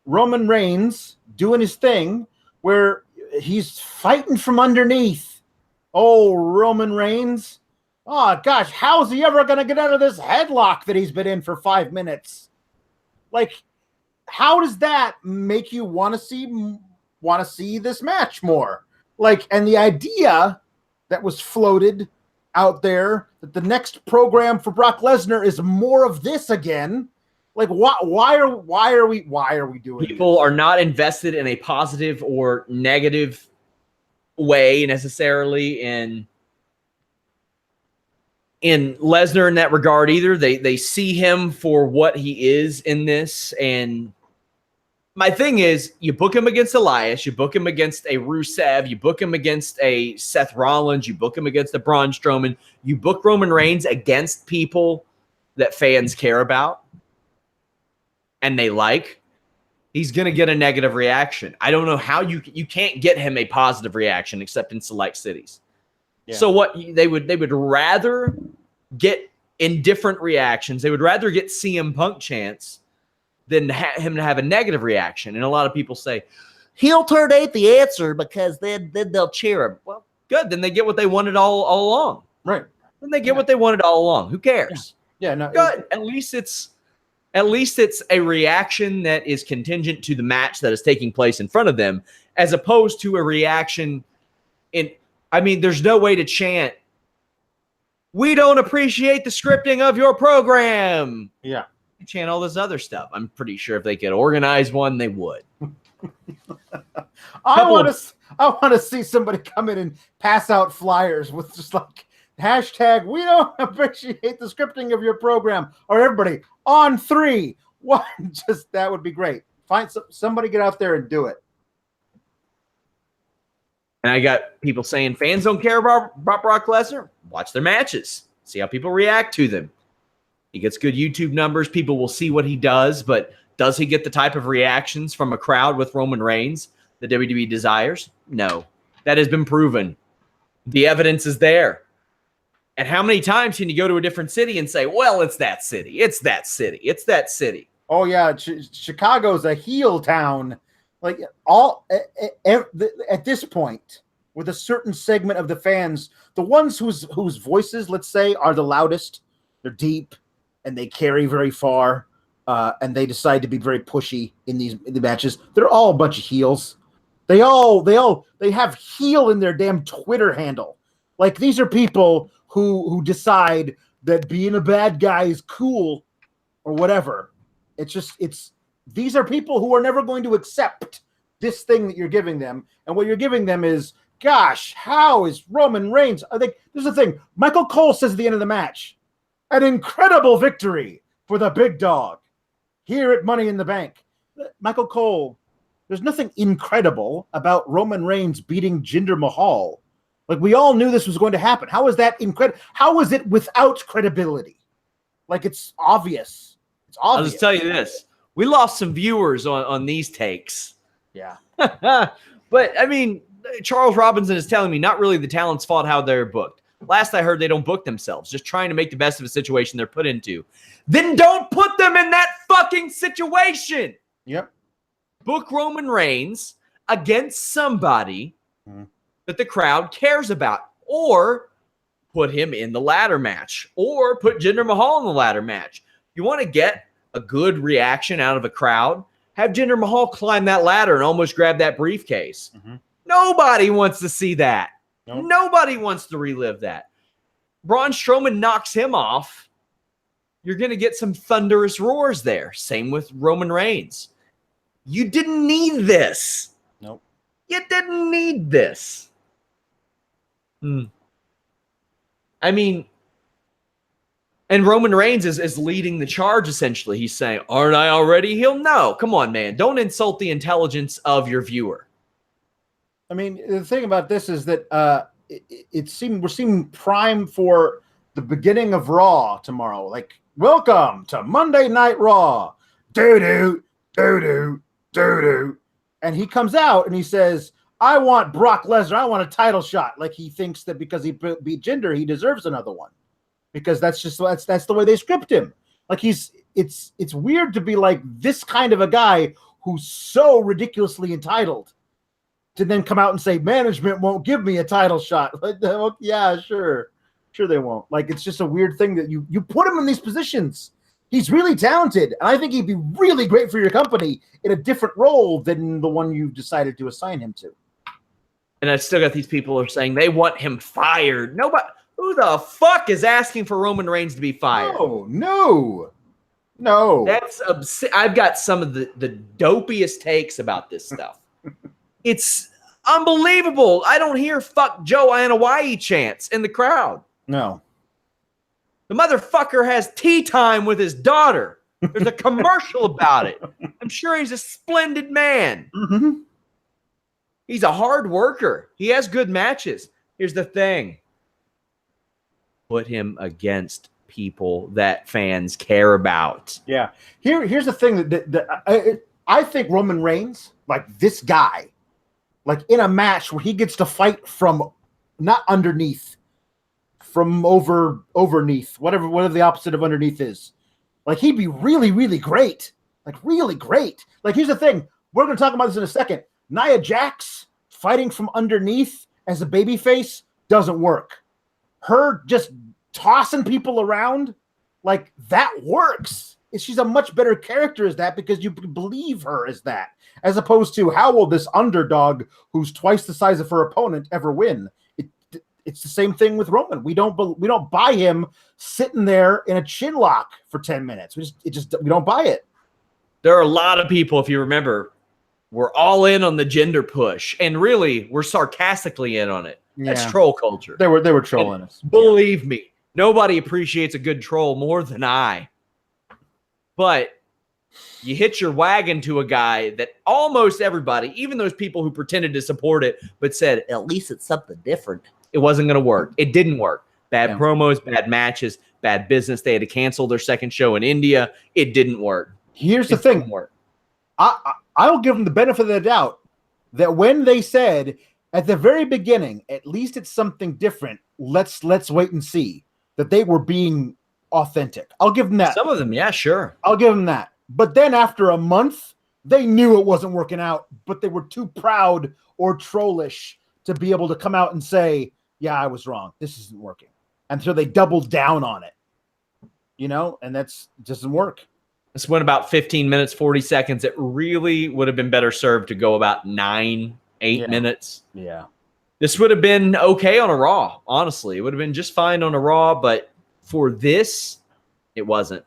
B: Roman Reigns doing his thing where he's fighting from underneath. Oh, Roman Reigns. Oh, gosh, how is he ever going to get out of this headlock that he's been in for 5 minutes? Like, how does that make you want to see this match more? Like, and the idea that was floated out there that the next program for Brock Lesnar is more of this again. Like, why are we doing
A: People
B: this?
A: Are not invested in a positive or negative way necessarily in Lesnar in that regard either. They see him for what he is in this. And my thing is, you book him against Elias, you book him against a Rusev, you book him against a Seth Rollins, you book him against a Braun Strowman, you book Roman Reigns against people that fans care about and they like, he's going to get a negative reaction. I don't know how you can't get him a positive reaction except in select cities. Yeah. So what they would rather get indifferent reactions. They would rather get CM Punk chants than him to have a negative reaction. And a lot of people say, heel turn ain't the answer because then they'll cheer him. Well, good. Then they get what they wanted all along.
B: Right.
A: Then they get what they wanted all along. Who cares?
B: Yeah, no.
A: Good. At least it's a reaction that is contingent to the match that is taking place in front of them, as opposed to a reaction there's no way to chant, we don't appreciate the scripting of your program.
B: Yeah.
A: You chant all this other stuff. I'm pretty sure if they could organize one, they would.
B: I want to see somebody come in and pass out flyers with just like hashtag, we don't appreciate the scripting of your program. Or everybody on 3. One, just that would be great. Find somebody, get out there and do it.
A: And I got people saying fans don't care about Brock Lesnar. Watch their matches. See how people react to them. He gets good YouTube numbers. People will see what he does, but does he get the type of reactions from a crowd with Roman Reigns that WWE desires? No. That has been proven. The evidence is there. And how many times can you go to a different city and say, well, it's that city. It's that city. It's that city.
B: Oh, yeah. Chicago's a heel town. Like at this point, with a certain segment of the fans, the ones whose voices, let's say, are the loudest, they're deep, and they carry very far, and they decide to be very pushy in the matches. They're all a bunch of heels. They have heel in their damn Twitter handle. Like, these are people who decide that being a bad guy is cool or whatever. These are people who are never going to accept this thing that you're giving them. And what you're giving them is, gosh, how is Roman Reigns? I think this is the thing. Michael Cole says at the end of the match, an incredible victory for the big dog here at Money in the Bank. Michael Cole, there's nothing incredible about Roman Reigns beating Jinder Mahal. Like, we all knew this was going to happen. How is that incredible? How is it without credibility? Like, it's obvious. It's obvious.
A: I'll just tell you this. We lost some viewers on these takes.
B: Yeah.
A: But, I mean, Charles Robinson is telling me not really the talent's fault how they're booked. Last I heard, they don't book themselves, just trying to make the best of a situation they're put into. Then don't put them in that fucking situation.
B: Yep.
A: Book Roman Reigns against somebody that the crowd cares about, or put him in the ladder match, or put Jinder Mahal in the ladder match. You want to get a good reaction out of a crowd? Have Jinder Mahal climb that ladder and almost grab that briefcase. Nobody wants to see that. Nope. Nobody wants to relive that. Braun Strowman knocks him off. You're going to get some thunderous roars there. Same with Roman Reigns. You didn't need this.
B: Nope.
A: You didn't need this. I mean, and Roman Reigns is leading the charge, essentially. He's saying, aren't I already healed? No, come on, man. Don't insult the intelligence of your viewer.
B: I mean, the thing about this is that we're seeing prime for the beginning of Raw tomorrow. Like, welcome to Monday Night Raw. Doo-doo, doo-doo, doo-doo. And he comes out and he says, I want Brock Lesnar. I want a title shot. Like he thinks that because he beat Jinder, he deserves another one. Because that's the way they script him. Like it's weird to be like this kind of a guy who's so ridiculously entitled to then come out and say management won't give me a title shot. Like, yeah, sure they won't. Like it's just a weird thing that you put him in these positions. He's really talented, and I think he'd be really great for your company in a different role than the one you've decided to assign him to.
A: And I still got these people who are saying they want him fired. Nobody. Who the fuck is asking for Roman Reigns to be fired?
B: No.
A: That's I've got some of the dopiest takes about this stuff. It's unbelievable. I don't hear "fuck Joe Anoa'i" chants in the crowd.
B: No.
A: The motherfucker has tea time with his daughter. There's a commercial about it. I'm sure he's a splendid man. He's a hard worker. He has good matches. Here's the thing. Put him against people that fans care about.
B: Yeah. Here's the thing that I think Roman Reigns, like this guy, like in a match where he gets to fight from not underneath, from overneath, whatever the opposite of underneath is. Like he'd be really, really great. Like really great. Like here's the thing. We're going to talk about this in a second. Nia Jax fighting from underneath as a babyface doesn't work. Her just tossing people around, like that works. She's a much better character as that because you believe her as that, as opposed to how will this underdog who's twice the size of her opponent ever win? It's the same thing with Roman. We don't buy him sitting there in a chin lock for 10 minutes. We don't buy it.
A: There are a lot of people, if you remember, we're all in on the gender push, and really we're sarcastically in on it. That's troll culture.
B: They were trolling us.
A: Believe me, nobody appreciates a good troll more than I. But you hit your wagon to a guy that almost everybody, even those people who pretended to support it, but said, at least it's something different. It wasn't going to work. It didn't work. Bad promos, bad matches, bad business. They had to cancel their second show in India. It didn't work.
B: Here's the thing. I'll give them the benefit of the doubt that when they said at the very beginning, at least it's something different, let's wait and see, that they were being authentic. I'll give them that.
A: Some of them, yeah, sure.
B: I'll give them that. But then after a month, they knew it wasn't working out, but they were too proud or trollish to be able to come out and say, yeah, I was wrong. This isn't working. And so they doubled down on it, and that's doesn't work.
A: This went about 15 minutes, 40 seconds. It really would have been better served to go about 8 minutes.
B: Yeah.
A: This would have been okay on a Raw, honestly. It would have been just fine on a Raw, but for this, it wasn't.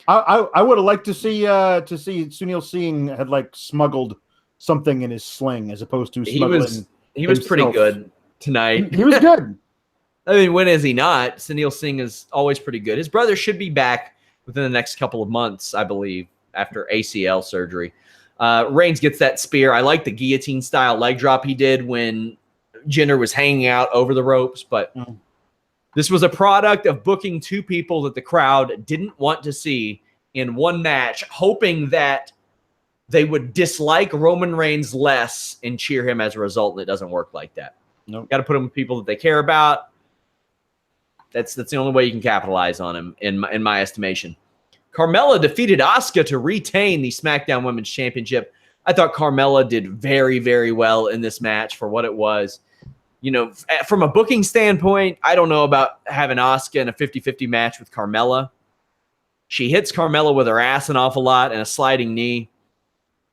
B: I would have liked to see Sunil Singh had like smuggled something in his sling as opposed to smuggling.
A: He was pretty good tonight.
B: He was good.
A: I mean, when is he not? Sunil Singh is always pretty good. His brother should be back within the next couple of months, I believe, after ACL surgery. Reigns gets that spear. I like the guillotine-style leg drop he did when Jinder was hanging out over the ropes, but this was a product of booking two people that the crowd didn't want to see in one match, hoping that they would dislike Roman Reigns less and cheer him as a result, and it doesn't work like that.
B: Nope.
A: Got to put him with people that they care about. That's the only way you can capitalize on him, in my estimation. Carmella defeated Asuka to retain the SmackDown Women's Championship. I thought Carmella did very, very well in this match for what it was. You know, from a booking standpoint, I don't know about having Asuka in a 50-50 match with Carmella. She hits Carmella with her ass an awful lot and a sliding knee.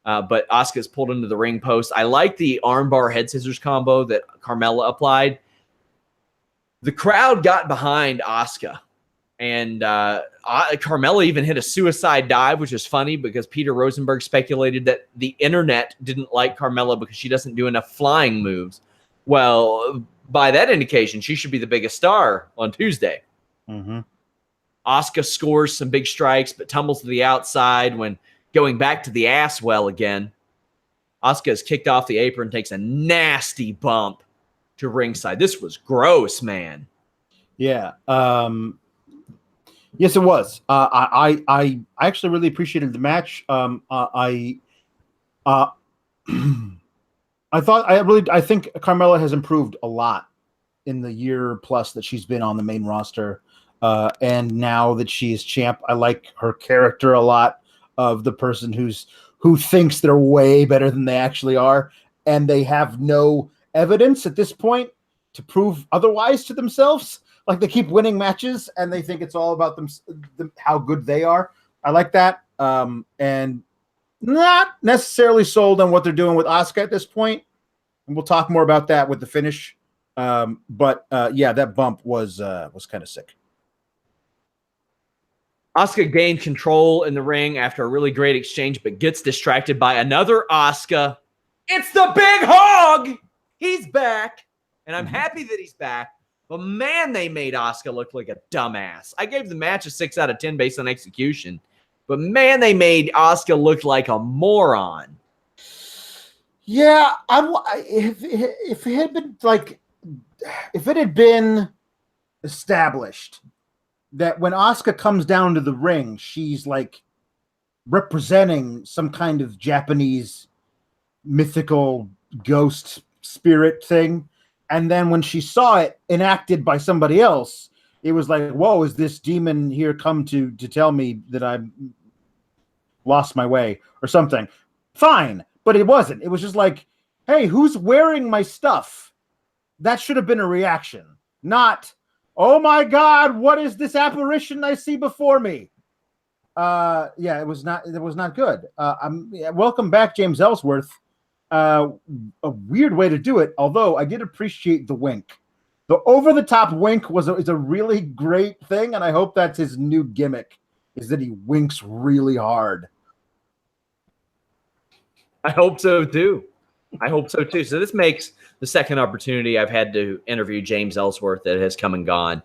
A: But Asuka's pulled into the ring post. I like the armbar head scissors combo that Carmella applied. The crowd got behind Asuka. And Carmella even hit a suicide dive, which is funny because Peter Rosenberg speculated that the internet didn't like Carmella because she doesn't do enough flying moves. Well, by that indication, she should be the biggest star on Tuesday.
B: Mm-hmm.
A: Asuka scores some big strikes, but tumbles to the outside when going back to the ass well again. Asuka is kicked off the apron, takes a nasty bump to ringside. This was gross, man.
B: Yeah. Yes, it was. I actually really appreciated the match. I think Carmella has improved a lot in the year plus that she's been on the main roster. And now that she is champ, I like her character a lot, of the person who thinks they're way better than they actually are, and they have no evidence at this point to prove otherwise to themselves. Like, they keep winning matches and they think it's all about them how good they are. I like that. And not necessarily sold on what they're doing with Asuka at this point. And we'll talk more about that with the finish. But that bump was kind of sick.
A: Asuka gained control in the ring after a really great exchange, but gets distracted by another Asuka. It's the big hog! He's back. And I'm happy that he's back. But man, they made Asuka look like a dumbass. I gave the match a 6 out of 10 based on execution. But man, they made Asuka look like a moron.
B: Yeah, if it had been established that when Asuka comes down to the ring, she's like representing some kind of Japanese mythical ghost spirit thing. And then when she saw it enacted by somebody else, it was like, whoa, is this demon here come to tell me that I lost my way or something? Fine. But it wasn't. It was just like, hey, who's wearing my stuff? That should have been a reaction. Not, oh my God, what is this apparition I see before me? It was not good. Welcome back, James Ellsworth. A weird way to do it, although I did appreciate the wink. The over-the-top wink is a really great thing, and I hope that's his new gimmick, is that he winks really hard.
A: I hope so, too. So this makes the second opportunity I've had to interview James Ellsworth that has come and gone.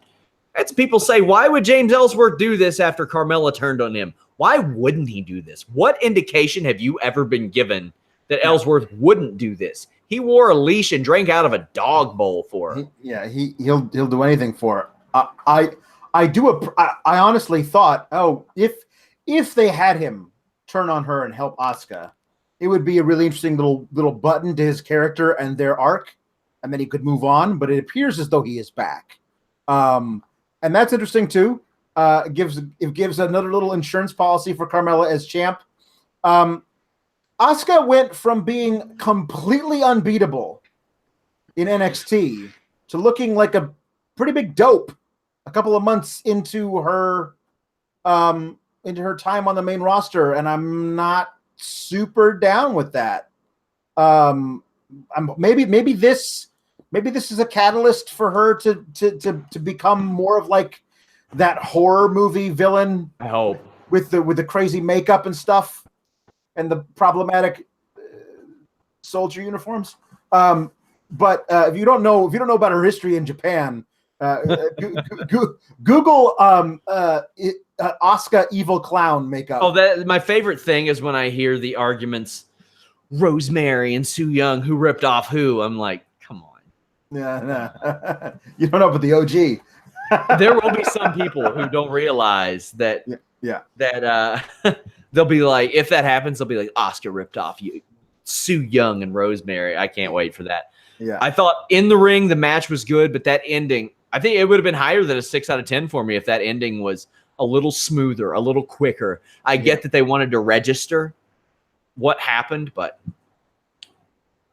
A: As people say, why would James Ellsworth do this after Carmella turned on him? Why wouldn't he do this? What indication have you ever been given that Ellsworth wouldn't do this? He wore a leash and drank out of a dog bowl for her.
B: He'll do anything for her. I honestly thought, if they had him turn on her and help Asuka, it would be a really interesting little button to his character and their arc, and then he could move on. But it appears as though he is back, and that's interesting too. It gives another little insurance policy for Carmella as champ. Asuka went from being completely unbeatable in NXT to looking like a pretty big dope a couple of months into her time on the main roster, and I'm not super down with that. Maybe this is a catalyst for her to become more of like that horror movie villain.
A: I hope
B: with the crazy makeup and stuff. And the problematic soldier uniforms. But if you don't know about her history in Japan, Google Asuka evil clown makeup.
A: Oh, my favorite thing is when I hear the arguments, Rosemary and Su Yung, who ripped off who? I'm like, come on.
B: Yeah, you don't know about the OG.
A: There will be some people who don't realize that.
B: Yeah.
A: That they'll be like, if that happens, they'll be like, Asuka ripped off you, Su Yung and Rosemary. I can't wait for that.
B: Yeah.
A: I thought in the ring the match was good, but that ending, I think it would have been higher than a 6 out of 10 for me if that ending was a little smoother, a little quicker. I get that they wanted to register, what happened, but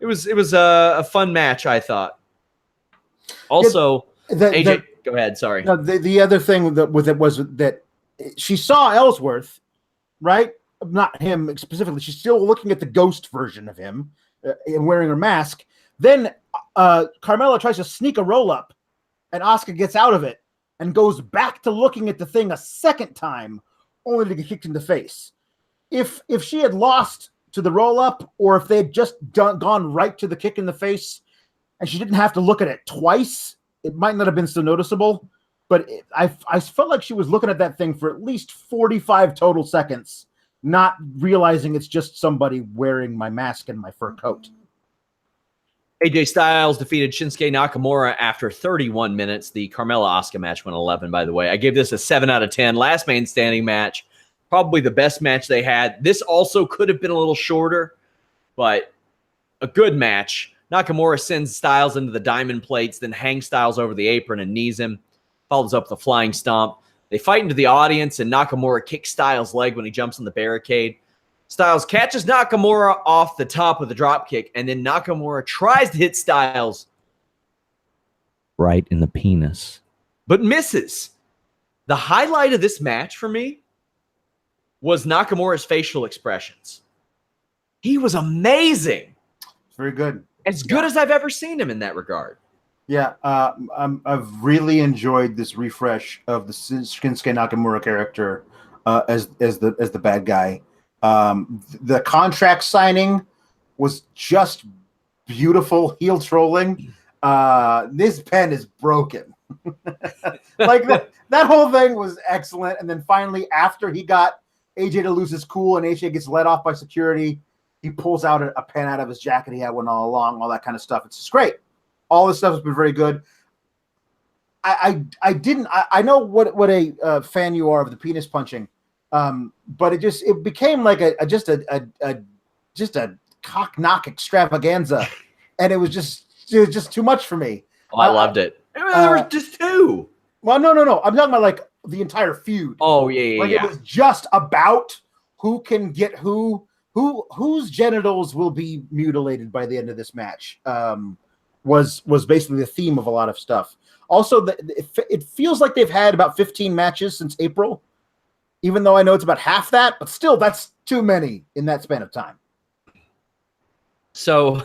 A: it was a fun match, I thought. Also, AJ, go ahead. Sorry.
B: No, the other thing with it was that she saw Ellsworth, right? Not him specifically. She's still looking at the ghost version of him and wearing her mask. Then Carmella tries to sneak a roll up, and Asuka gets out of it and goes back to looking at the thing a second time, only to get kicked in the face. If she had lost to the roll up, or if they had just gone right to the kick in the face, and she didn't have to look at it twice, it might not have been so noticeable. But I felt like she was looking at that thing for at least 45 total seconds, not realizing it's just somebody wearing my mask and my fur coat.
A: AJ Styles defeated Shinsuke Nakamura after 31 minutes. The Carmella-Asuka match went 11, by the way. I gave this a 7 out of 10. Last man standing match. Probably the best match they had. This also could have been a little shorter, but a good match. Nakamura sends Styles into the diamond plates, then hangs Styles over the apron and knees him. Follows up with a flying stomp. They fight into the audience, and Nakamura kicks Styles' leg when he jumps on the barricade. Styles catches Nakamura off the top of the dropkick, and then Nakamura tries to hit Styles right in the penis, but misses. The highlight of this match for me was Nakamura's facial expressions. He was amazing.
B: Very good.
A: As good as I've ever seen him in that regard.
B: Yeah, I've really enjoyed this refresh of the Shinsuke Nakamura character as the bad guy. The contract signing was just beautiful heel trolling. This pen is broken. Like that whole thing was excellent. And then finally, after he got AJ to lose his cool and AJ gets let off by security, he pulls out a pen out of his jacket. He had one all along, all that kind of stuff. It's just great. All this stuff has been very good. I know what a fan you are of the penis punching, but it became like just a cock knock extravaganza, and it was just too much for me.
A: Oh, I loved it. There was just two.
B: Well, no. I'm talking about like the entire feud.
A: Oh yeah.
B: It was just about who can get whose genitals will be mutilated by the end of this match. Was basically the theme of a lot of stuff. Also, it feels like they've had about 15 matches since April, even though I know it's about half that, but still, that's too many in that span of time.
A: So,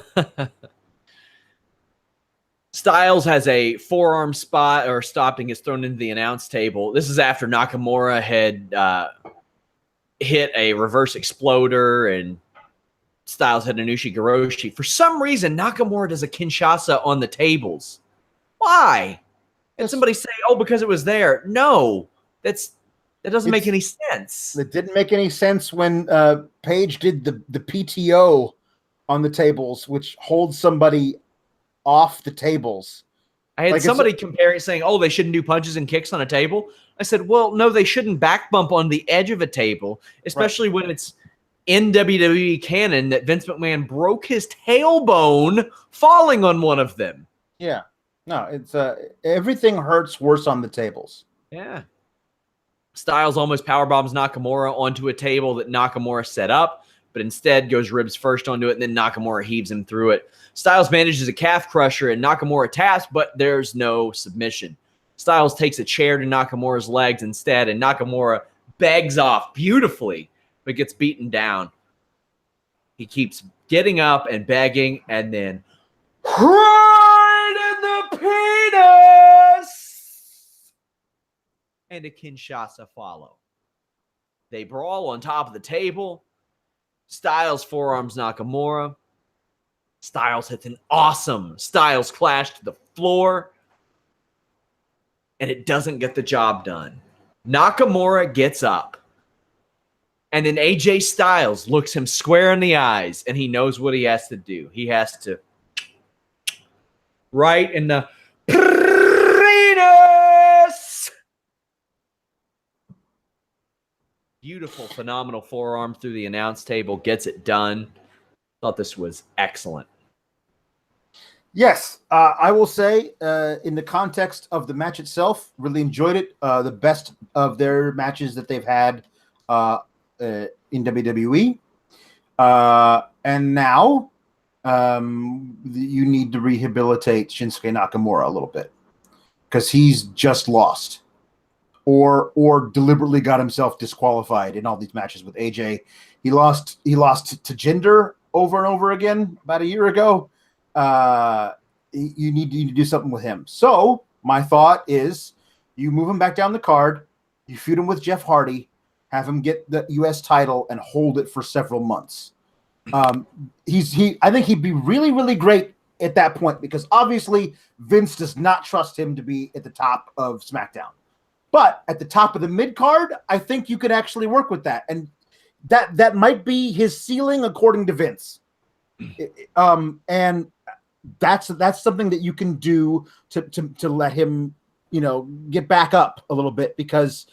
A: Styles has a forearm spot or stopping is thrown into the announce table. This is after Nakamura had hit a reverse exploder and Styles had an Ushi-Goroshi. For some reason, Nakamura does a Kinshasa on the tables. Why? And somebody say, oh, because it was there. No, that doesn't make any sense.
B: It didn't make any sense when Paige did the PTO on the tables, which holds somebody off the tables.
A: I had somebody saying, oh, they shouldn't do punches and kicks on a table. I said, well, no, they shouldn't back bump on the edge of a table, especially when it's in WWE canon that Vince McMahon broke his tailbone falling on one of them.
B: Yeah. No, it's everything hurts worse on the tables.
A: Yeah. Styles almost powerbombs Nakamura onto a table that Nakamura set up, but instead goes ribs first onto it, and then Nakamura heaves him through it. Styles manages a calf crusher, and Nakamura taps, but there's no submission. Styles takes a chair to Nakamura's legs instead, and Nakamura begs off beautifully, but gets beaten down. He keeps getting up and begging, and then right in the penis! And a Kinshasa follow. They brawl on top of the table. Styles forearms Nakamura. Styles hits an awesome Styles clash to the floor. And it doesn't get the job done. Nakamura gets up. And then AJ Styles looks him square in the eyes, and he knows what he has to do. He has to right in the penis. Beautiful, phenomenal forearm through the announce table. Gets it done. Thought this was excellent.
B: Yes, I will say in the context of the match itself, really enjoyed it. The best of their matches that they've had in WWE. And now you need to rehabilitate Shinsuke Nakamura a little bit because he's just lost or deliberately got himself disqualified in all these matches with AJ. He lost to Jinder over and over again about a year ago. You need to do something with him. So my thought is you move him back down the card, you feud him with Jeff Hardy, have him get the U.S. title and hold it for several months. I think he'd be really, really great at that point because obviously Vince does not trust him to be at the top of SmackDown. But at the top of the mid card, I think you could actually work with that. And that might be his ceiling according to Vince. And that's something that you can do to let him, get back up a little bit because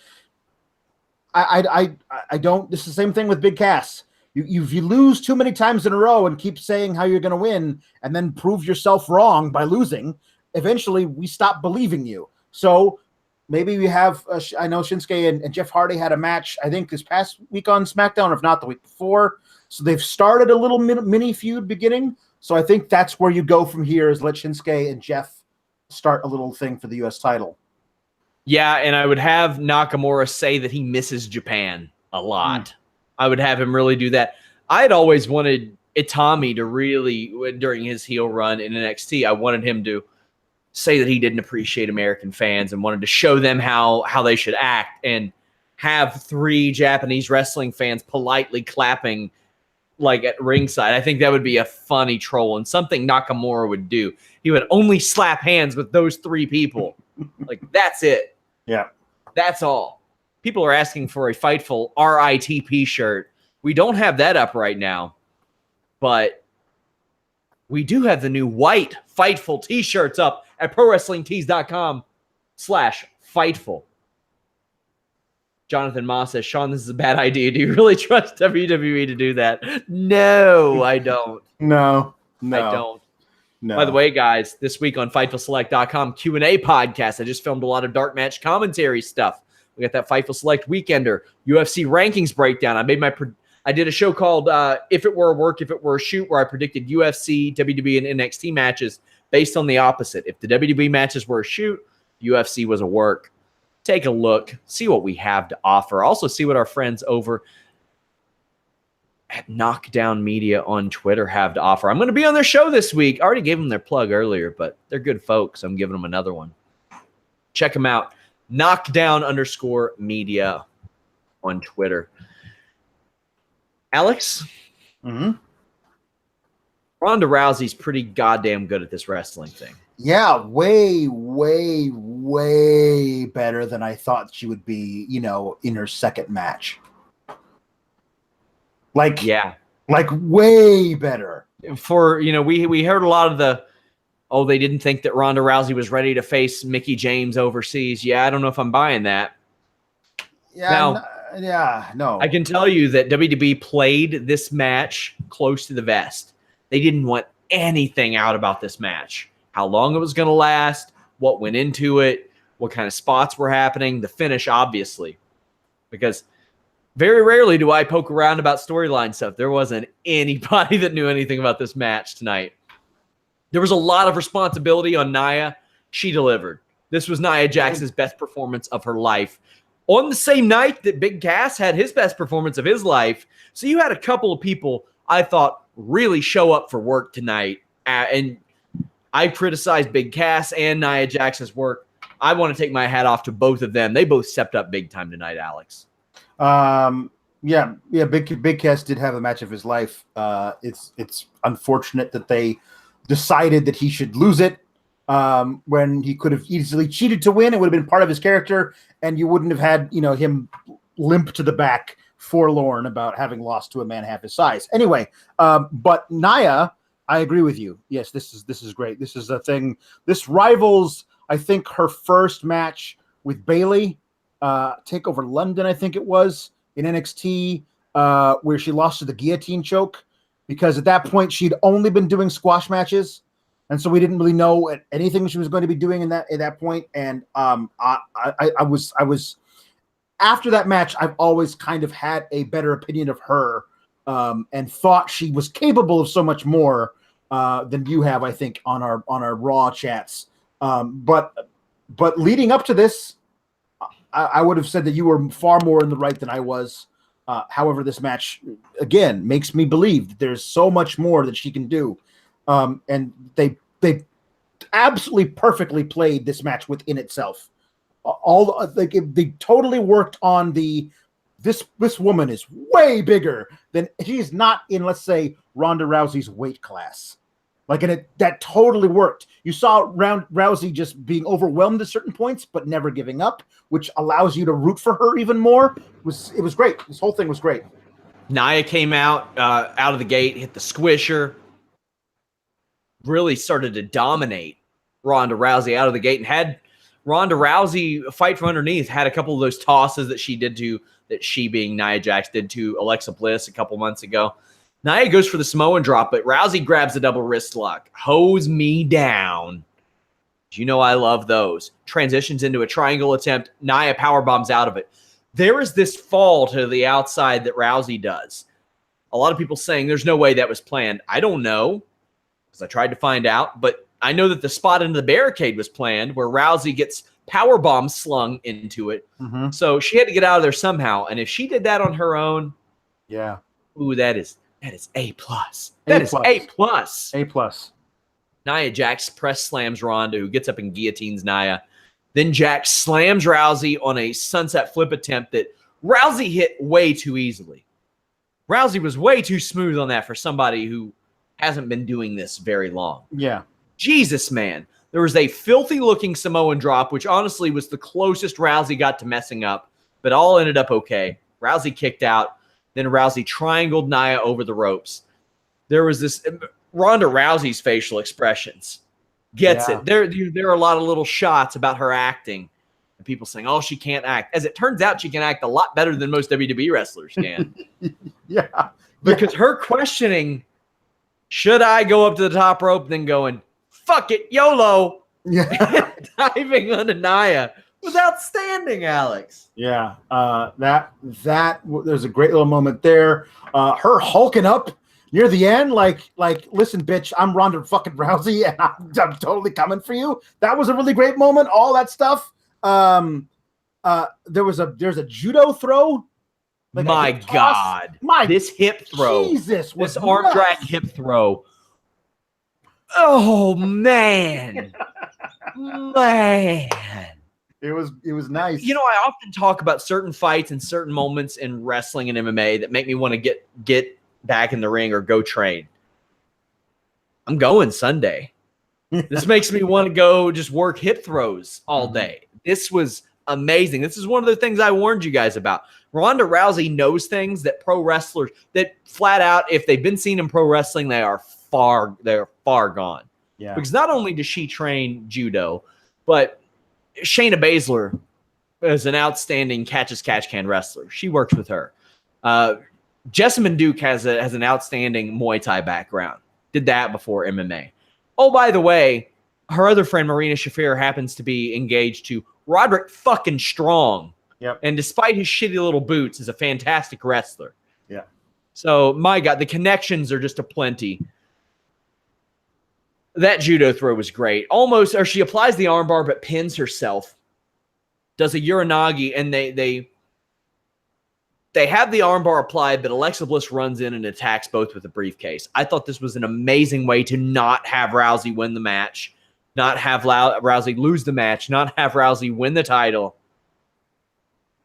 B: I don't. This is the same thing with Big Cass. If you lose too many times in a row and keep saying how you're going to win and then prove yourself wrong by losing, eventually we stop believing you. So maybe we have. I know Shinsuke and Jeff Hardy had a match. I think this past week on SmackDown, if not the week before. So they've started a little mini feud beginning. So I think that's where you go from here is let Shinsuke and Jeff start a little thing for the U.S. title.
A: Yeah, and I would have Nakamura say that he misses Japan a lot. I would have him really do that. I'd always wanted Itami to really, during his heel run in NXT, I wanted him to say that he didn't appreciate American fans and wanted to show them how they should act and have 3 Japanese wrestling fans politely clapping like at ringside. I think that would be a funny troll and something Nakamura would do. He would only slap hands with those 3 people. Like, that's it.
B: Yeah.
A: That's all. People are asking for a Fightful RITP shirt. We don't have that up right now, but we do have the new white Fightful t-shirts up at ProWrestlingTees.com/Fightful. Jonathan Ma says, Sean, this is a bad idea. Do you really trust WWE to do that? No, I don't.
B: No.
A: I don't.
B: No.
A: By the way, guys, this week on FightfulSelect.com Q&A podcast, I just filmed a lot of dark match commentary stuff. We got that Fightful Select Weekender, UFC rankings breakdown. I did a show called If It Were a Work, If It Were a Shoot, where I predicted UFC, WWE, and NXT matches based on the opposite. If the WWE matches were a shoot, UFC was a work. Take a look, see what we have to offer. Also see what our friends over at Knockdown Media on Twitter have to offer. I'm going to be on their show this week. I already gave them their plug earlier, but they're good folks. I'm giving them another one. Check them out. Knockdown_media on Twitter. Alex?
B: Mm-hmm.
A: Ronda Rousey's pretty goddamn good at this wrestling thing.
B: Yeah, way, way, way better than I thought she would be, in her second match. Like way better.
A: For, we heard a lot of they didn't think that Ronda Rousey was ready to face Mickie James overseas. Yeah, I don't know if I'm buying that.
B: Yeah, no.
A: I can tell you that WWE played this match close to the vest. They didn't want anything out about this match. How long it was going to last, what went into it, what kind of spots were happening, the finish, obviously. Because very rarely do I poke around about storyline stuff. There wasn't anybody that knew anything about this match tonight. There was a lot of responsibility on Nia. She delivered. This was Nia Jax's best performance of her life. On the same night that Big Cass had his best performance of his life. So you had a couple of people I thought really show up for work tonight. And I criticized Big Cass and Nia Jax's work. I want to take my hat off to both of them. They both stepped up big time tonight, Alex.
B: Big Cass did have a match of his life. It's unfortunate that they decided that he should lose it when he could have easily cheated to win. It would have been part of his character, and you wouldn't have had him limp to the back, forlorn about having lost to a man half his size. Anyway, but Nia, I agree with you. Yes, this is great. This is a thing. This rivals, I think, her first match with Bayley. Takeover London, I think it was, in NXT, where she lost to the guillotine choke, because at that point she'd only been doing squash matches, and so we didn't really know anything she was going to be doing at that point. And I was after that match, I've always kind of had a better opinion of her and thought she was capable of so much more than you have, I think, on our Raw chats. But leading up to this, I would have said that you were far more in the right than I was. However, this match, again, makes me believe that there's so much more that she can do. And they absolutely perfectly played this match within itself. They totally worked on this woman is way bigger than she's not in, let's say, Ronda Rousey's weight class. That totally worked. You saw Rousey just being overwhelmed at certain points, but never giving up, which allows you to root for her even more. It was great. This whole thing was great.
A: Nia came out of the gate, hit the squisher, really started to dominate Ronda Rousey out of the gate, and had Ronda Rousey fight from underneath. Had a couple of those tosses that she being Nia Jax did to Alexa Bliss a couple months ago. Nia goes for the Samoan drop, but Rousey grabs the double wrist lock. Hose me down. You know I love those. Transitions into a triangle attempt. Nia power bombs out of it. There is this fall to the outside that Rousey does. A lot of people saying there's no way that was planned. I don't know, because I tried to find out, but I know that the spot into the barricade was planned where Rousey gets power bomb slung into it.
B: Mm-hmm.
A: So she had to get out of there somehow. And if she did that on her own,
B: yeah.
A: Ooh, that is A+. That is A+.
B: A+.
A: Nia Jax press slams Ronda, who gets up and guillotines Nia. Then Jax slams Rousey on a sunset flip attempt that Rousey hit way too easily. Rousey was way too smooth on that for somebody who hasn't been doing this very long.
B: Yeah.
A: Jesus, man. There was a filthy-looking Samoan drop, which honestly was the closest Rousey got to messing up, but all ended up okay. Rousey kicked out. Then Rousey triangled Nia over the ropes. There was this Ronda Rousey's facial expressions. Gets it. There are a lot of little shots about her acting. And people saying, oh, she can't act. As it turns out, she can act a lot better than most WWE wrestlers can.
B: Yeah.
A: Because her questioning, should I go up to the top rope, then going, fuck it, YOLO.
B: Yeah.
A: Diving onto Nia was outstanding, Alex.
B: Yeah. That there's a great little moment there. Her hulking up near the end, like, listen, bitch, I'm Ronda fucking Rousey, and I'm totally coming for you. That was a really great moment. All that stuff. There's a judo throw. Like
A: My God. This hip throw.
B: Jesus.
A: This arm drag hip throw. Oh, man. Man.
B: It was nice.
A: You know, I often talk about certain fights and certain moments in wrestling and MMA that make me want to get back in the ring or go train. I'm going Sunday. This makes me want to go just work hip throws all day. This was amazing. This is one of the things I warned you guys about. Ronda Rousey knows things that pro wrestlers that flat out, if they've been seen in pro wrestling, they're far gone.
B: Yeah.
A: Because not only does she train judo, but Shayna Baszler is an outstanding catch-as-catch-can wrestler. She works with her. Jessamine Duke has an outstanding Muay Thai background. Did that before MMA. Oh, by the way, her other friend, Marina Shafir, happens to be engaged to Roderick fucking Strong.
B: Yep.
A: And despite his shitty little boots, is a fantastic wrestler.
B: Yeah.
A: So, my God, the connections are just aplenty. That judo throw was great. Almost, or she applies the armbar but pins herself. Does a Uranagi, and they have the armbar applied, but Alexa Bliss runs in and attacks both with a briefcase. I thought this was an amazing way to not have Rousey win the match, not have Rousey lose the match, not have Rousey win the title.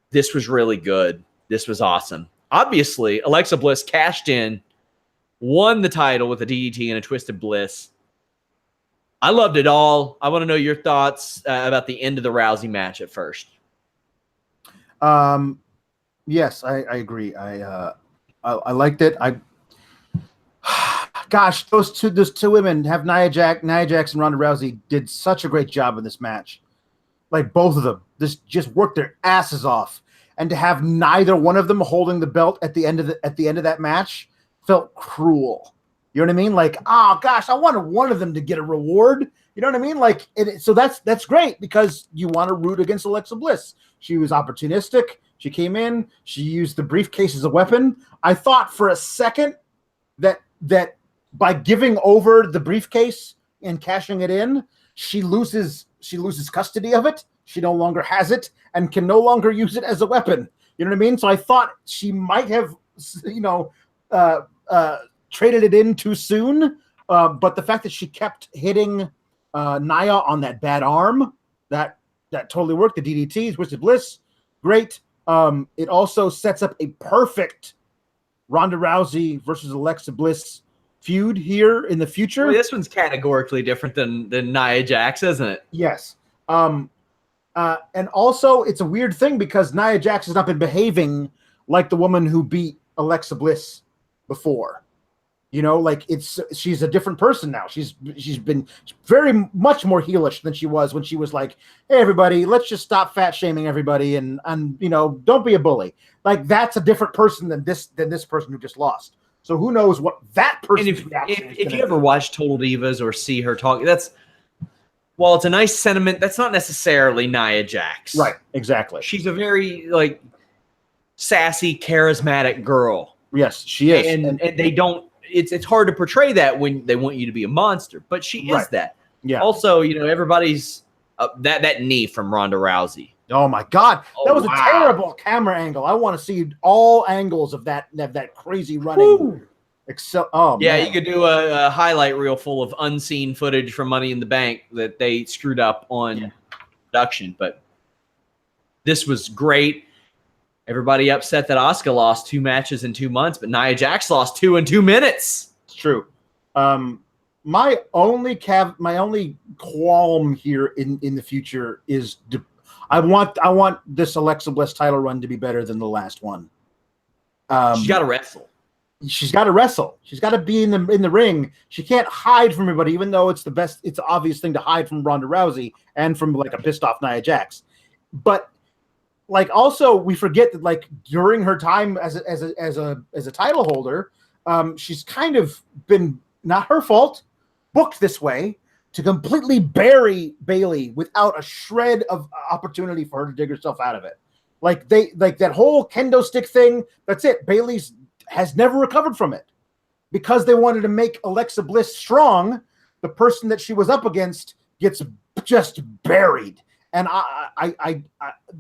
A: This was really good. This was awesome. Obviously, Alexa Bliss cashed in, won the title with a DDT and a Twisted Bliss. I loved it all. I want to know your thoughts about the end of the Rousey match at first.
B: Yes, I agree. I liked it. Gosh, those two women have Nia Jax and Ronda Rousey did such a great job in this match. Like both of them, just worked their asses off, and to have neither one of them holding the belt at the end of that match felt cruel. You know what I mean? Like, oh gosh, I wanted one of them to get a reward. You know what I mean? Like, so that's great because you want to root against Alexa Bliss. She was opportunistic. She came in. She used the briefcase as a weapon. I thought for a second that by giving over the briefcase and cashing it in, she loses custody of it. She no longer has it and can no longer use it as a weapon. You know what I mean? So I thought she might have, traded it in too soon. But the fact that she kept hitting Nia on that bad arm, that totally worked. The DDTs, Twisted Bliss, great. It also sets up a perfect Ronda Rousey versus Alexa Bliss feud here in the future.
A: Well, this one's categorically different than Nia Jax, isn't it?
B: Yes. And also, it's a weird thing because Nia Jax has not been behaving like the woman who beat Alexa Bliss before. You know, like she's a different person now. She's been very much more heelish than she was when she was like, "Hey, everybody, let's just stop fat shaming everybody and don't be a bully." Like that's a different person than this person who just lost. So who knows what that person?
A: If you ever watch Total Divas or see her talk, while it's a nice sentiment, that's not necessarily Nia Jax.
B: Right, exactly.
A: She's a very sassy, charismatic girl.
B: Yes, she is.
A: And they don't. It's hard to portray that when they want you to be a monster, but she is that.
B: Yeah.
A: Also, everybody's that knee from Ronda Rousey.
B: Oh my God, that was a terrible camera angle. I want to see all angles of that crazy running.
A: Man. You could do a highlight reel full of unseen footage from Money in the Bank that they screwed up on production, but this was great. Everybody upset that Asuka lost 2 matches in 2 months, but Nia Jax lost 2 in 2 minutes.
B: It's true. My only qualm here in the future is I want this Alexa Bliss title run to be better than the last one.
A: She's got to wrestle.
B: She's got to wrestle. She's got to be in the ring. She can't hide from everybody, even though it's the obvious thing to hide from Ronda Rousey and from a pissed off Nia Jax. But also we forget that during her time as a title holder, she's kind of been, not her fault, booked this way to completely bury Bayley without a shred of opportunity for her to dig herself out of it. That whole kendo stick thing, that's it. Bayley's has never recovered from it because they wanted to make Alexa Bliss strong. The person that she was up against gets just buried. And I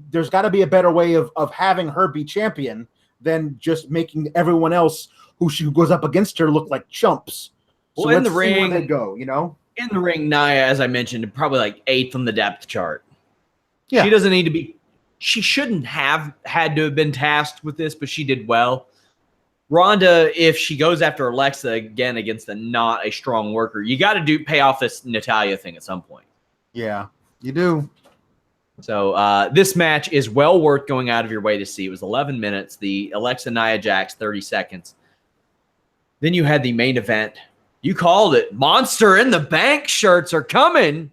B: there's got to be a better way of having her be champion than just making everyone else who she goes up against her look like chumps.
A: Well,
B: so
A: in the ring,
B: where they go,
A: In the ring, Nia, as I mentioned, probably 8th on the depth chart.
B: Yeah.
A: She doesn't need to be. She shouldn't have had to have been tasked with this, but she did well. Ronda, if she goes after Alexa again against not a strong worker, you got to pay off this Natalya thing at some point.
B: Yeah, you do.
A: So this match is well worth going out of your way to see. It was 11 minutes. The Alexa Nia Jax, 30 seconds. Then you had the main event. You called it. Monster in the Bank shirts are coming.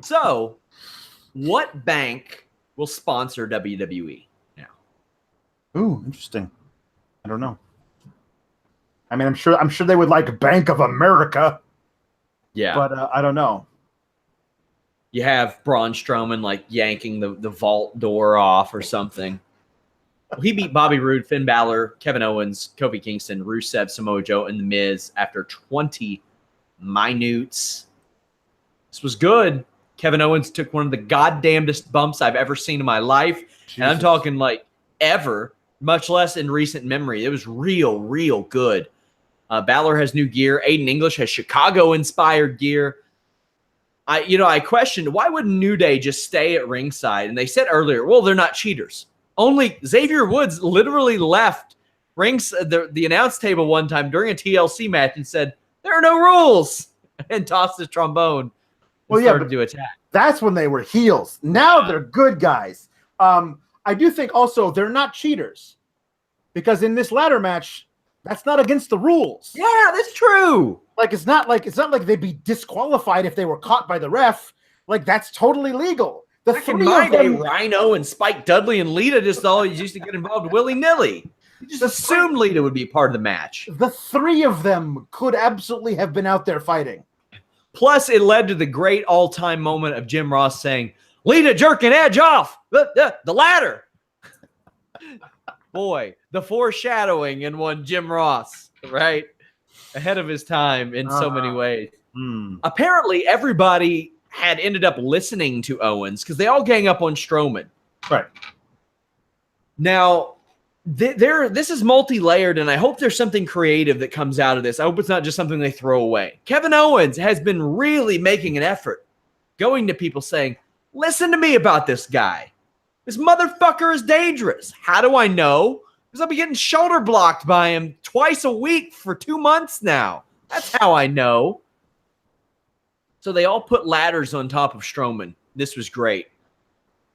A: So, what bank will sponsor WWE now?
B: Ooh, interesting. I don't know. I mean, I'm sure they would like Bank of America.
A: Yeah,
B: but I don't know.
A: You have Braun Strowman yanking the vault door off or something. Well, he beat Bobby Roode, Finn Balor, Kevin Owens, Kofi Kingston, Rusev, Samoa Joe, and The Miz after 20 minutes. This was good. Kevin Owens took one of the goddamnedest bumps I've ever seen in my life. Jesus. And I'm talking ever, much less in recent memory. It was real good. Balor has new gear. Aiden English has Chicago-inspired gear. I questioned, why wouldn't New Day just stay at ringside? And they said earlier, well, they're not cheaters. Only Xavier Woods literally left the announce table one time during a TLC match and said, there are no rules, and tossed his trombone.
B: Well, yeah, but to attack. That's when they were heels. Now they're good guys. I do think also they're not cheaters because in this ladder match, that's not against the rules.
A: Yeah, that's true.
B: It's not like they'd be disqualified if they were caught by the ref. That's totally legal.
A: Back in my day, Rhino and Spike Dudley and Lita just always used to get involved willy-nilly. You just assumed Lita would be part of the match.
B: The 3 of them could absolutely have been out there fighting.
A: Plus, it led to the great all-time moment of Jim Ross saying, Lita jerking Edge off. The ladder. Boy, the foreshadowing in one Jim Ross, right? Ahead of his time in so many ways. Apparently, everybody had ended up listening to Owens because they all gang up on Strowman.
B: Right.
A: Now, this is multi-layered, and I hope there's something creative that comes out of this. I hope it's not just something they throw away. Kevin Owens has been really making an effort, going to people saying, listen to me about this guy. This motherfucker is dangerous. How do I know? Because I'll be getting shoulder blocked by him twice a week for 2 months now. That's how I know. So they all put ladders on top of Strowman. This was great.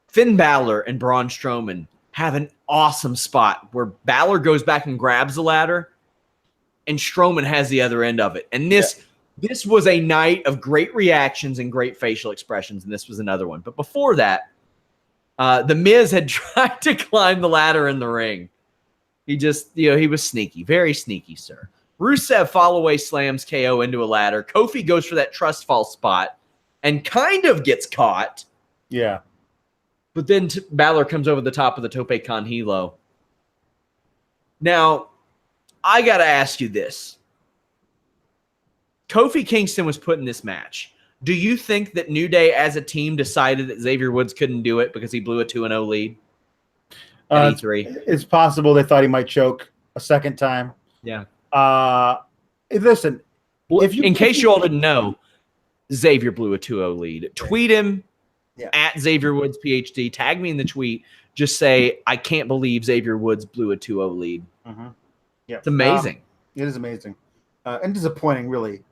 A: Finn Balor and Braun Strowman have an awesome spot where Balor goes back and grabs the ladder and Strowman has the other end of it. And this was a night of great reactions and great facial expressions, and this was another one. But before that, The Miz had tried to climb the ladder in the ring. He just, he was sneaky, very sneaky, sir. Rusev fall-away slams KO into a ladder. Kofi goes for that trust fall spot and kind of gets caught.
B: Yeah.
A: But then Balor comes over the top of the Tope Con Hilo. Now, I got to ask you this. Kofi Kingston was put in this match. Do you think that New Day as a team decided that Xavier Woods couldn't do it because he blew a 2-0 lead at E3?
B: It's possible they thought he might choke a second time.
A: Yeah.
B: Listen,
A: in case you all didn't know, Xavier blew a 2-0 lead. Tweet him at Xavier Woods PhD. Tag me in the tweet. Just say, I can't believe Xavier Woods blew a 2-0 lead.
B: Mm-hmm. Yeah,
A: it's amazing.
B: It is amazing. And disappointing, really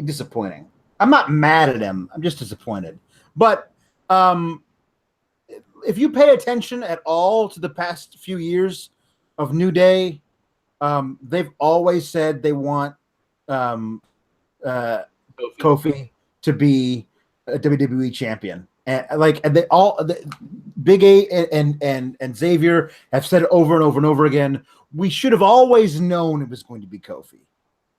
B: disappointing. I'm not mad at him. I'm just disappointed. But if you pay attention at all to the past few years of New Day, they've always said they want Kofi to be a WWE champion. And Big A and Xavier have said it over and over and over again. We should have always known it was going to be Kofi.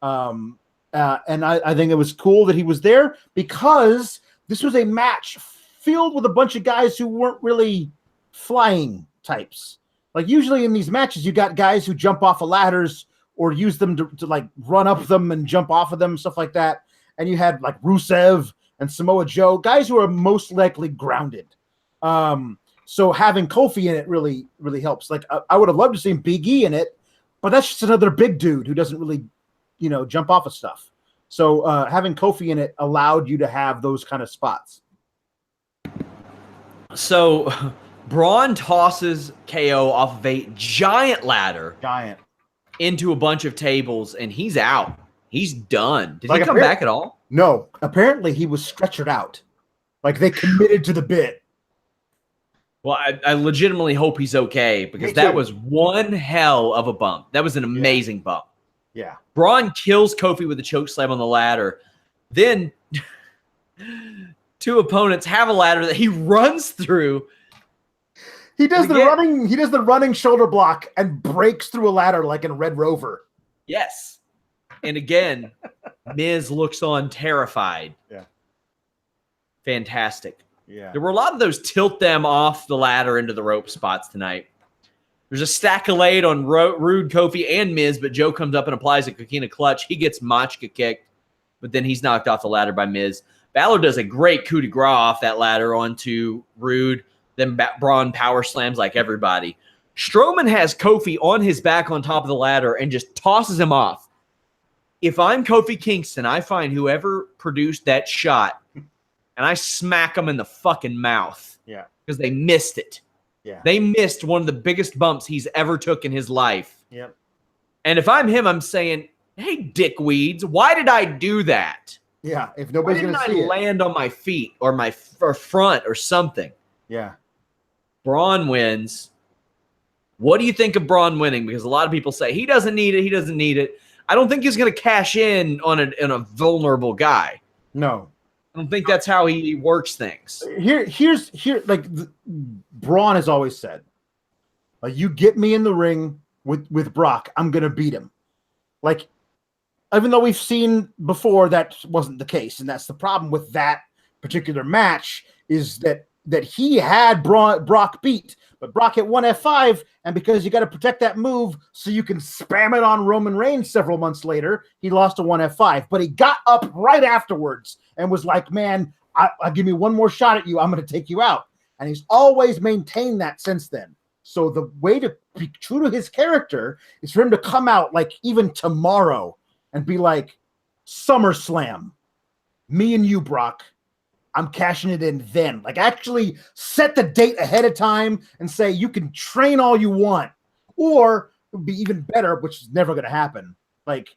B: And I think it was cool that he was there because this was a match filled with a bunch of guys who weren't really flying types. Like usually in these matches, you got guys who jump off of ladders or use them to like run up them and jump off of them, stuff like that. And you had like Rusev and Samoa Joe, guys who are most likely grounded. So having Kofi in it really, really helps. Like I would have loved to see Big E in it, but that's just another big dude who doesn't really, jump off of stuff. So having Kofi in it allowed you to have those kind of spots.
A: So Braun tosses KO off of a giant ladder. Into a bunch of tables, and he's out. He's done. Did he come back at all?
B: No. Apparently he was stretchered out. Like they committed to the bit.
A: Well, I legitimately hope he's okay because that was one hell of a bump. That was an amazing bump.
B: Yeah.
A: Braun kills Kofi with a choke slam on the ladder. Then two opponents have a ladder that he runs through.
B: He does the running shoulder block and breaks through a ladder like in Red Rover.
A: Yes. And again, Miz looks on terrified.
B: Yeah.
A: Fantastic.
B: Yeah.
A: There were a lot of those tilt them off the ladder into the rope spots tonight. There's a stack of laid on Rude, Kofi, and Miz, but Joe comes up and applies a Coquina clutch. He gets Machka kicked, but then he's knocked off the ladder by Miz. Balor does a great coup de grace off that ladder onto Rude. Then Braun power slams like everybody. Strowman has Kofi on his back on top of the ladder and just tosses him off. If I'm Kofi Kingston, I find whoever produced that shot and I smack him in the fucking mouth.
B: Yeah.
A: Because they missed it.
B: Yeah.
A: They missed one of the biggest bumps he's ever took in his life.
B: Yep.
A: And if I'm him, I'm saying, hey, dickweeds, why did I do that?
B: Yeah. If nobody's going to see it.
A: Land on my feet or my front or something.
B: Yeah.
A: Braun wins. What do you think of Braun winning? Because a lot of people say he doesn't need it. He doesn't need it. I don't think he's going to cash in on a vulnerable guy.
B: No.
A: I don't think that's how he works things.
B: Here's Braun has always said, like, you get me in the ring with Brock, I'm going to beat him. Like, even though we've seen before that wasn't the case. And that's the problem with that particular match is that that he had Brock beat, but Brock hit one F5, and because you got to protect that move so you can spam it on Roman Reigns several months later, he lost a one F5. But he got up right afterwards and was like, man, I'll give me one more shot at you. I'm going to take you out. And he's always maintained that since then. So the way to be true to his character is for him to come out like even tomorrow and be like, SummerSlam, me and you, Brock, I'm cashing it in then. Like, actually set the date ahead of time and say you can train all you want. Or it would be even better, which is never going to happen. Like,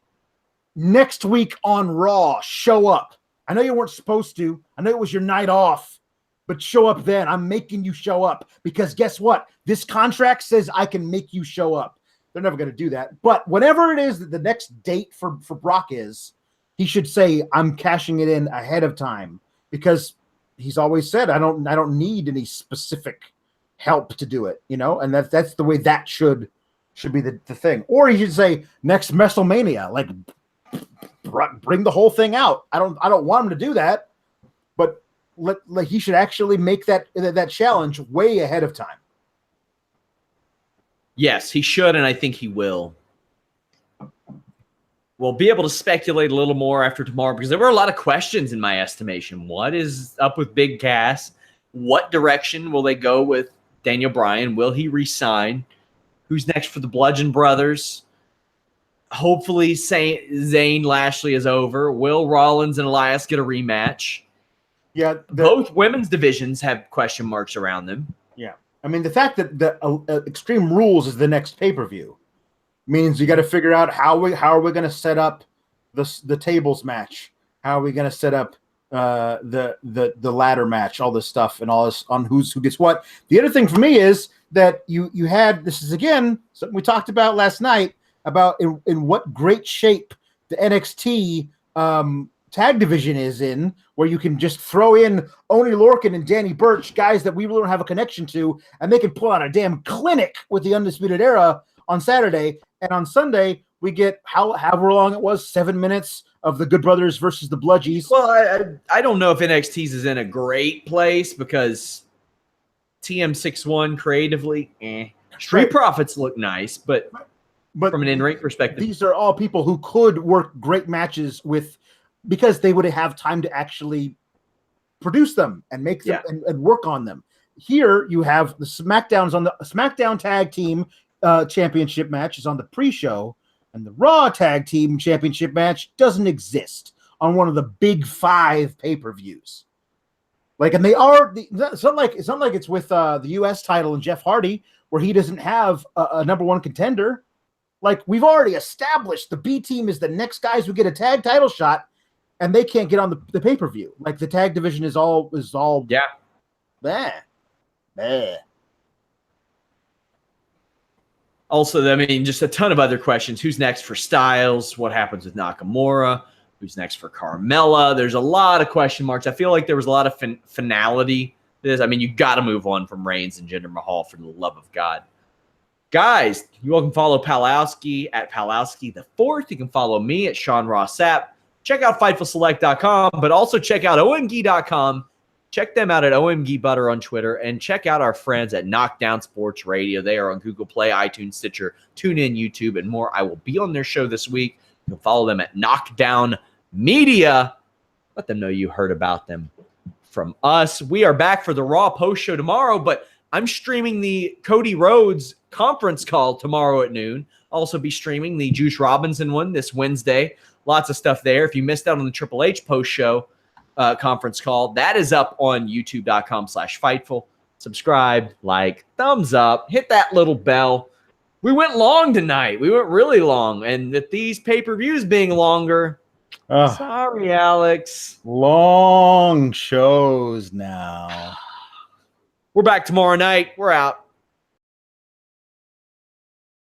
B: next week on Raw, show up. I know you weren't supposed to. I know it was your night off. But show up then. I'm making you show up. Because guess what? This contract says I can make you show up. They're never going to do that. But whatever it is that the next date for Brock is, he should say, I'm cashing it in ahead of time. Because he's always said, I don't need any specific help to do it, you know? And that's the way that should be the thing. Or he should say, next WrestleMania, like, bring the whole thing out. I don't want him to do that. But like he should actually make that challenge way ahead of time.
A: Yes, he should, and I think he will. We'll be able to speculate a little more after tomorrow because there were a lot of questions in my estimation. What is up with Big Cass? What direction will they go with Daniel Bryan? Will he resign? Who's next for the Bludgeon Brothers? Hopefully Zayn Lashley is over. Will Rollins and Elias get a rematch?
B: Yeah,
A: both women's divisions have question marks around them.
B: Yeah, I mean, the fact that the Extreme Rules is the next pay-per-view means you got to figure out how are we going to set up the tables match? How are we going to set up the ladder match? All this stuff and all this on who gets what. The other thing for me is that you had, this is again something we talked about last night about in what great shape the NXT tag division is in, where you can just throw in Oney Lorcan and Danny Burch, guys that we really don't have a connection to, and they can pull out a damn clinic with the Undisputed Era on Saturday. And on Sunday, we get however long it was, 7 minutes of the Good Brothers versus the Bludgies.
A: Well, I don't know if NXT's is in a great place because TM61 creatively, Street Profits look nice, but from an in-ring perspective,
B: these are all people who could work great matches with, because they would have time to actually produce them and make them and work on them. Here you have the SmackDown's on the SmackDown Tag Team Championship match is on the pre-show, and the Raw Tag Team Championship match doesn't exist on one of the big 5 pay-per-views. Like, and they are it's not like it's with the US title and Jeff Hardy, where he doesn't have a number 1 contender. Like, we've already established the B team is the next guys who get a tag title shot, and they can't get on the pay-per-view. Like, the tag division is all bleh.
A: Also, I mean, just a ton of other questions. Who's next for Stiles? What happens with Nakamura? Who's next for Carmella? There's a lot of question marks. I feel like there was a lot of finality. I mean, you got to move on from Reigns and Jinder Mahal, for the love of God. Guys, you all can follow Pawlowski at Pawlowski the 4th. You can follow me at Sean Ross Sapp. Check out FightfulSelect.com, but also check out OMG.com. Check them out at OMG Butter on Twitter, and check out our friends at Knockdown Sports Radio. They are on Google Play, iTunes, Stitcher, TuneIn, YouTube, and more. I will be on their show this week. You can follow them at Knockdown Media. Let them know you heard about them from us. We are back for the Raw post show tomorrow, but I'm streaming the Cody Rhodes conference call tomorrow at noon. I'll also be streaming the Juice Robinson one this Wednesday. Lots of stuff there. If you missed out on the Triple H post show conference call, that is up on youtube.com/Fightful. Subscribe, like, thumbs up, hit that little bell. We went long tonight. We went really long. And with these pay-per-views being longer, sorry, Alex.
B: Long shows now.
A: We're back tomorrow night. We're out.